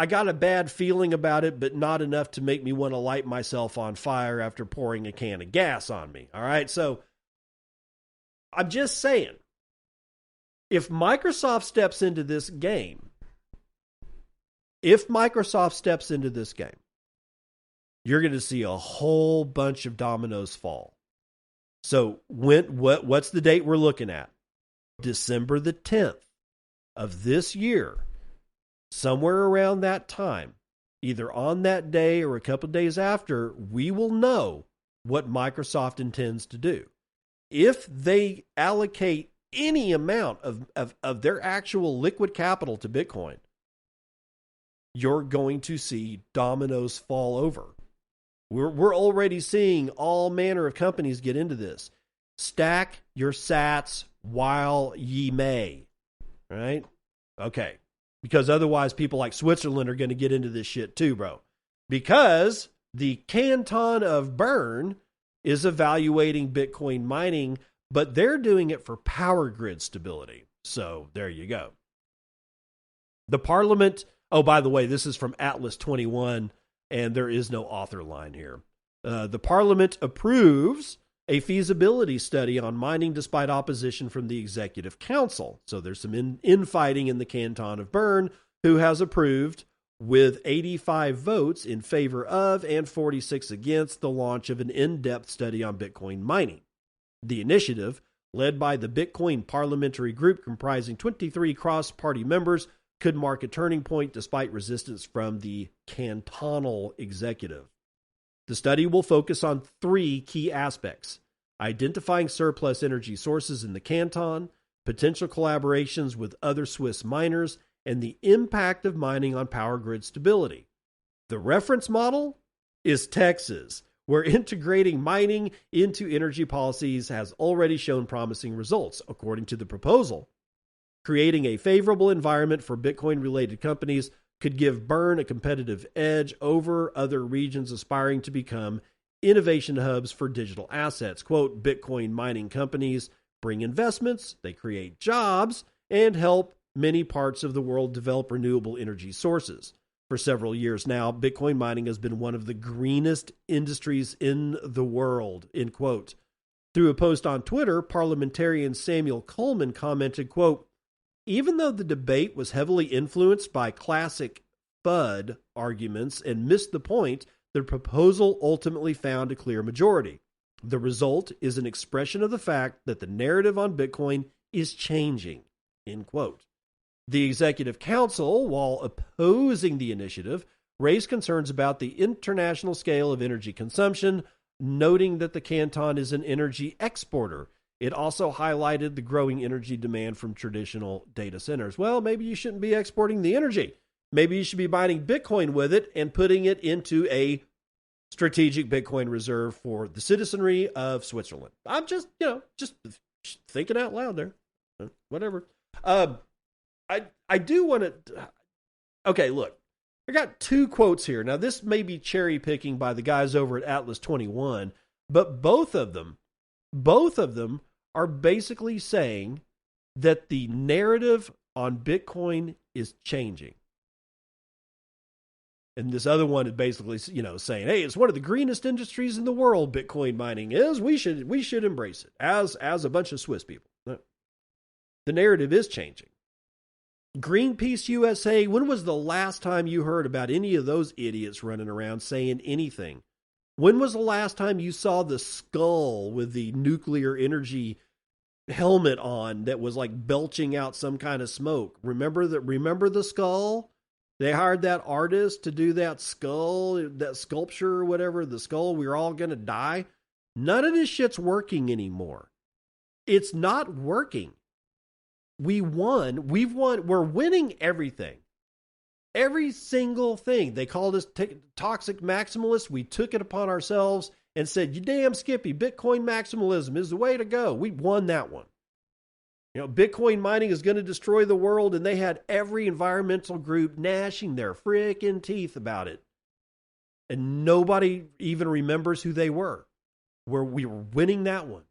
got a bad feeling about it, but not enough to make me want to light myself on fire after pouring a can of gas on me. All right, so I'm just saying, if Microsoft steps into this game, you're going to see a whole bunch of dominoes fall. So what's the date we're looking at? December the 10th of this year, somewhere around that time, either on that day or a couple of days after, we will know what Microsoft intends to do. If they allocate any amount of their actual liquid capital to Bitcoin, you're going to see dominoes fall over. We're already seeing all manner of companies get into this. Stack your sats while ye may. Right? Okay. Because otherwise people like Switzerland are going to get into this shit too, bro. Because the Canton of Bern is evaluating Bitcoin mining, but they're doing it for power grid stability. So there you go. The Parliament, oh, by the way, this is from Atlas 21, and there is no author line here. The Parliament approves a feasibility study on mining despite opposition from the Executive Council. So there's some infighting in the Canton of Bern, who has approved, with 85 votes in favor of and 46 against, the launch of an in-depth study on Bitcoin mining. The initiative, led by the Bitcoin Parliamentary Group comprising 23 cross-party members, could mark a turning point despite resistance from the cantonal executive. The study will focus on three key aspects: identifying surplus energy sources in the canton, potential collaborations with other Swiss miners, and the impact of mining on power grid stability. The reference model is Texas, where integrating mining into energy policies has already shown promising results, according to the proposal. Creating a favorable environment for Bitcoin-related companies could give Bern a competitive edge over other regions aspiring to become innovation hubs for digital assets. Quote, Bitcoin mining companies bring investments, they create jobs, and help many parts of the world develop renewable energy sources. For several years now, Bitcoin mining has been one of the greenest industries in the world, end quote. Through a post on Twitter, parliamentarian Samuel Coleman commented, quote, even though the debate was heavily influenced by classic FUD arguments and missed the point, the proposal ultimately found a clear majority. The result is an expression of the fact that the narrative on Bitcoin is changing, end quote. The Executive Council, while opposing the initiative, raised concerns about the international scale of energy consumption, noting that the canton is an energy exporter. It also highlighted the growing energy demand from traditional data centers. Well, maybe you shouldn't be exporting the energy. Maybe you should be buying Bitcoin with it and putting it into a strategic Bitcoin reserve for the citizenry of Switzerland. I'm just thinking out loud there. Whatever. I do want to... Okay, look. I got two quotes here. Now, this may be cherry picking by the guys over at Atlas 21, but both of them are basically saying that the narrative on Bitcoin is changing. And this other one is basically, saying, hey, it's one of the greenest industries in the world, Bitcoin mining is. We should embrace it as a bunch of Swiss people. The narrative is changing. Greenpeace USA, when was the last time you heard about any of those idiots running around saying anything? When was the last time you saw the skull with the nuclear energy helmet on that was like belching out some kind of smoke? Remember the skull? They hired that artist to do that skull, that sculpture or whatever, the skull, we're all going to die. None of this shit's working anymore. It's not working. We won. We're winning everything. Every single thing. They called us toxic maximalists. We took it upon ourselves and said, you damn Skippy, Bitcoin maximalism is the way to go. We won that one. Bitcoin mining is going to destroy the world, and they had every environmental group gnashing their frickin' teeth about it. And nobody even remembers who they were. We were winning that one.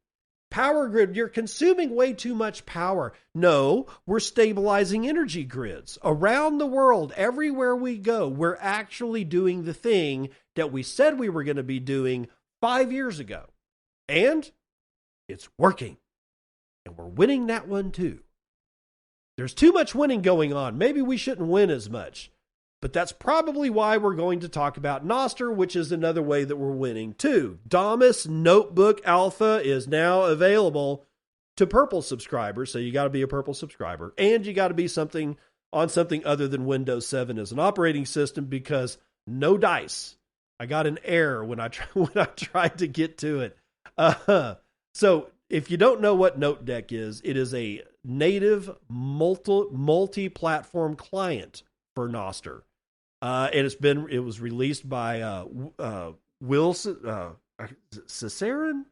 Power grid, you're consuming way too much power. No, we're stabilizing energy grids. Around the world, everywhere we go, we're actually doing the thing that we said we were going to be doing 5 years ago. And it's working. And we're winning that one too. There's too much winning going on. Maybe we shouldn't win as much. But that's probably why we're going to talk about Nostr, which is another way that we're winning too. Damus Notebook Alpha is now available to Purple subscribers. So you got to be a Purple subscriber. And you got to be something other than Windows 7 as an operating system, because no dice. I got an error when I tried to get to it. So if you don't know what NoteDeck is, it is a native multi-platform client for Nostr. And it was released by Cesarin?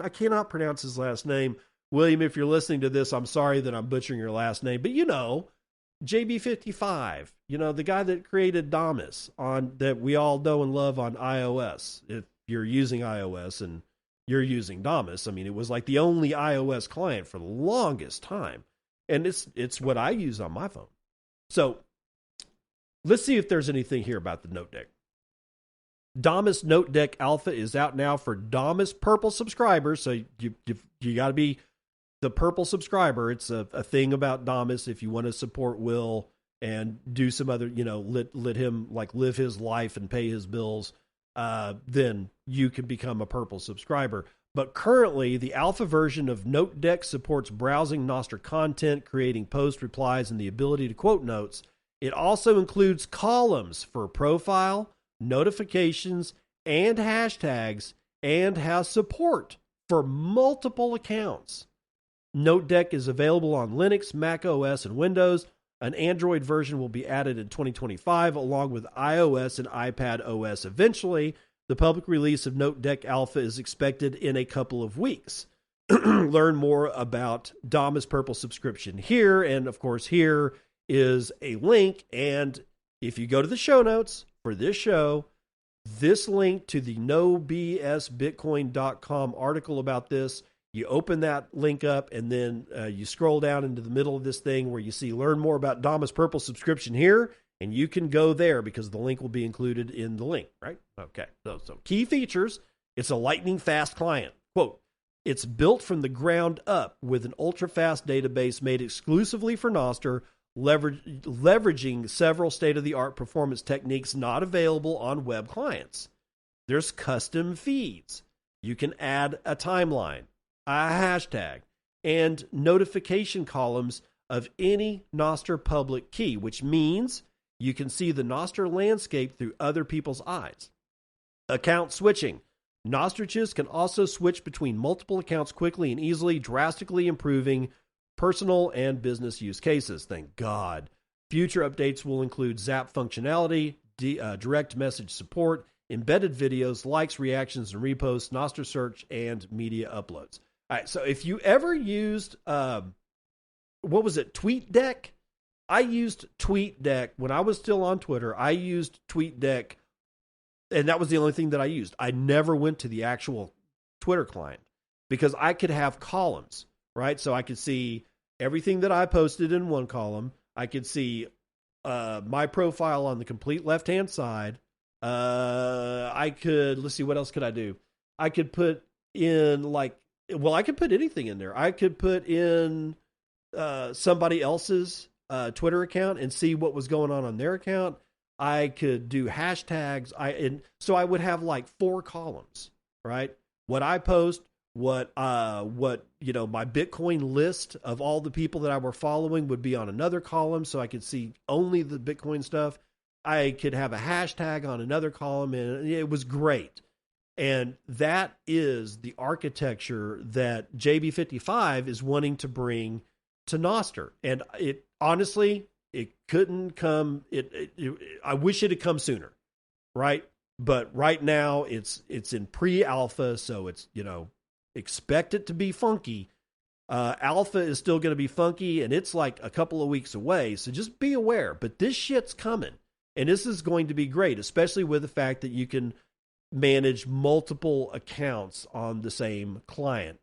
I cannot pronounce his last name. William, if you're listening to this, I'm sorry that I'm butchering your last name, but JB55, the guy that created Damus that we all know and love on iOS. If you're using iOS and you're using Damus, I mean, it was like the only iOS client for the longest time. And it's what I use on my phone. So let's see if there's anything here about the NoteDeck. Damus NoteDeck Alpha is out now for Damus Purple subscribers. So you got to be the Purple subscriber. It's a thing about Damus. If you want to support Will and do some other, let him like live his life and pay his bills, then you can become a Purple subscriber. But currently, the alpha version of NoteDeck supports browsing Nostr content, creating post replies, and the ability to quote notes. It also includes columns for profile, notifications, and hashtags, and has support for multiple accounts. NoteDeck is available on Linux, Mac OS, and Windows. An Android version will be added in 2025, along with iOS and iPad OS eventually. The public release of NoteDeck Alpha is expected in a couple of weeks. Learn more about Damus Purple subscription here, and of course here is a link, and if you go to the show notes for this show, this link to the nobsbitcoin.com article about this, you open that link up, and then you scroll down into the middle of this thing where you see learn more about Damus Purple subscription here, and you can go there because the link will be included in the link, right? Okay, so key features, it's a lightning fast client. Quote, it's built from the ground up with an ultra-fast database made exclusively for Nostr, leveraging several state-of-the-art performance techniques not available on web clients. There's custom feeds. You can add a timeline, a hashtag, and notification columns of any Nostr public key, which means you can see the Nostr landscape through other people's eyes. Account switching. Nostriches can also switch between multiple accounts quickly and easily, drastically improving personal and business use cases. Thank God. Future updates will include Zap functionality, direct message support, embedded videos, likes, reactions, and reposts, Nostr search, and media uploads. All right, so if you ever used, TweetDeck? I used TweetDeck when I was still on Twitter. I used TweetDeck, and that was the only thing that I used. I never went to the actual Twitter client because I could have columns, right? So I could see everything that I posted in one column. I could see my profile on the complete left-hand side. I could, let's see, what else could I do? I could put in I could put anything in there. I could put in somebody else's Twitter account and see what was going on their account. I could do hashtags. So I would have like 4 columns, right? What I post, what my Bitcoin list of all the people that I were following would be on another column, so I could see only the Bitcoin stuff. I could have a hashtag on another column, and it was great. And that is the architecture that JB55 is wanting to bring to Nostr. And it honestly, it couldn't come. I wish it had come sooner, right? But right now it's in pre-alpha, so it's, expect it to be funky. Alpha is still going to be funky, and it's like a couple of weeks away. So just be aware. But this shit's coming, and this is going to be great, especially with the fact that you can manage multiple accounts on the same client.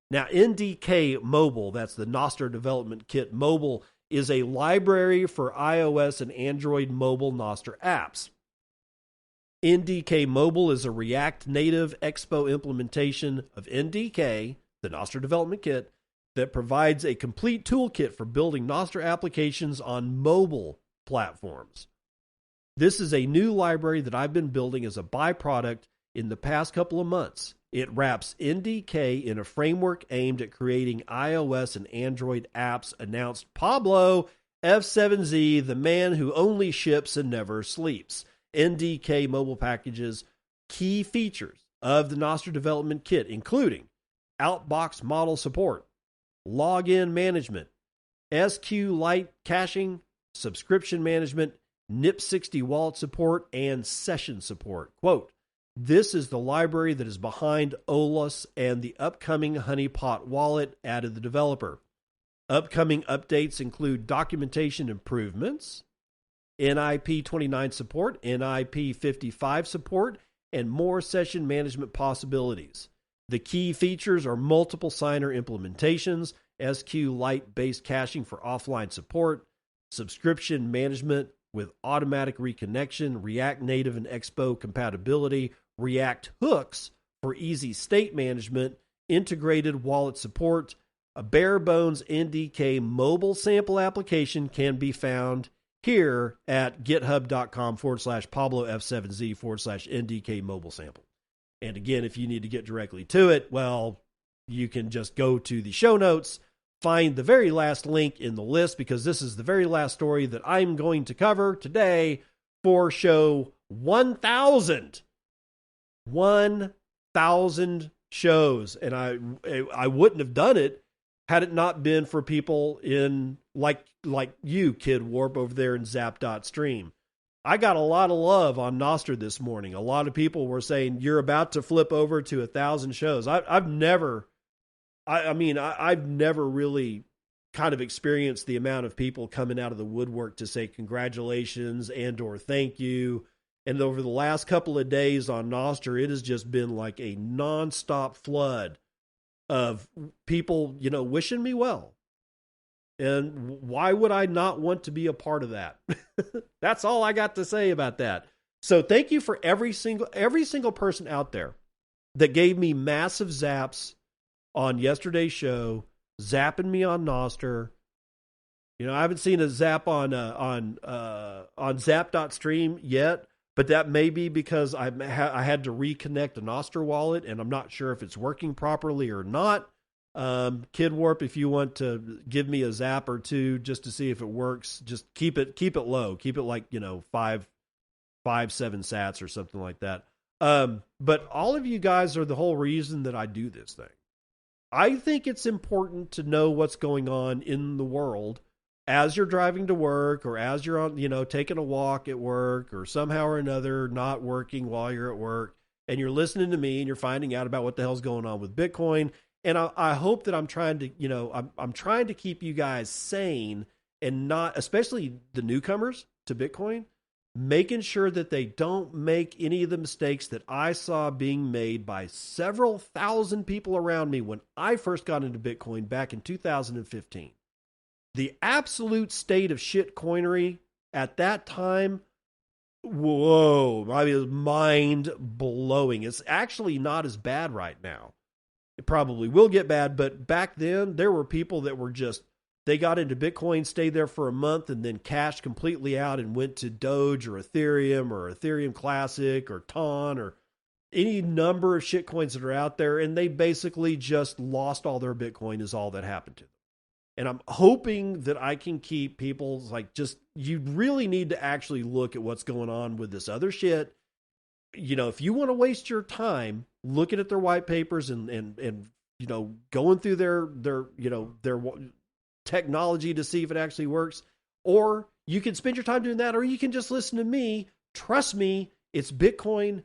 Now, NDK Mobile, that's the Nostr Development Kit Mobile, is a library for iOS and Android mobile Nostr apps. NDK Mobile is a React Native Expo implementation of NDK, the Nostr Development Kit, that provides a complete toolkit for building Nostr applications on mobile platforms. This is a new library that I've been building as a byproduct in the past couple of months. It wraps NDK in a framework aimed at creating iOS and Android apps, announced Pablo F7Z, the man who only ships and never sleeps. NDK mobile packages key features of the Nostr Development Kit, including outbox model support, login management, SQLite caching, subscription management, NIP60 wallet support, and session support. Quote, this is the library that is behind OLUS and the upcoming Honeypot wallet, added the developer. Upcoming updates include documentation improvements, NIP29 support, NIP55 support, and more session management possibilities. The key features are multiple signer implementations, SQLite-based caching for offline support, subscription management with automatic reconnection, React Native and Expo compatibility, React hooks for easy state management, integrated wallet support. A bare bones NDK mobile sample application can be found here at github.com/PabloF7Z/NDK mobile sample. And again, if you need to get directly to it, well, you can just go to the show notes, find the very last link in the list, because this is the very last story that I'm going to cover today for show 1,000. 1,000 shows. And I wouldn't have done it had it not been for people in like you, Kid Warp, over there in Zap.stream. I got a lot of love on Nostr this morning. A lot of people were saying, you're about to flip over to 1,000 shows. I've never really kind of experienced the amount of people coming out of the woodwork to say congratulations and or thank you. And over the last couple of days on Nostr, it has just been like a nonstop flood of people, wishing me well. And why would I not want to be a part of that? That's all I got to say about that. So thank you for every single person out there that gave me massive zaps on yesterday's show, zapping me on Nostr. I haven't seen a zap on Zap.stream yet, but that may be because I had to reconnect a Nostr wallet, and I'm not sure if it's working properly or not. Kid Warp, if you want to give me a zap or two just to see if it works, just keep it low. Keep it like, 7 sats or something like that. But all of you guys are the whole reason that I do this thing. I think it's important to know what's going on in the world as you're driving to work, or as you're on, taking a walk at work, or somehow or another not working while you're at work, and you're listening to me and you're finding out about what the hell's going on with Bitcoin. And I hope that I'm trying to, I'm trying to keep you guys sane, and not, especially the newcomers to Bitcoin, making sure that they don't make any of the mistakes that I saw being made by several thousand people around me when I first got into Bitcoin back in 2015. The absolute state of shit coinery at that time, whoa, I mean, it was mind-blowing. It's actually not as bad right now. It probably will get bad, but back then, there were people that were just, they got into Bitcoin, stayed there for a month, and then cashed completely out and went to Doge or Ethereum Classic or TON or any number of shitcoins that are out there, and they basically just lost all their Bitcoin is all that happened to them. And I'm hoping that I can keep people like, just, you really need to actually look at what's going on with this other shit. You know, if you want to waste your time looking at their white papers and you know, going through their technology to see if it actually works, or you can spend your time doing that, or you can just listen to me. Trust me, it's Bitcoin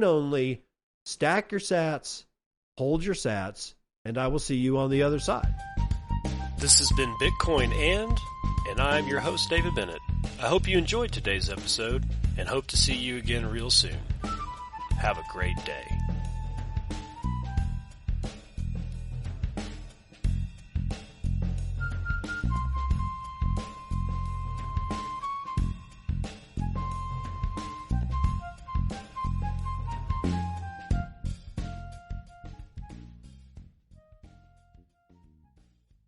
only. Stack your sats, hold your sats, and I will see you on the other side. This has been Bitcoin and I'm your host, David Bennett. I hope you enjoyed today's episode and hope to see you again real soon. Have a great day.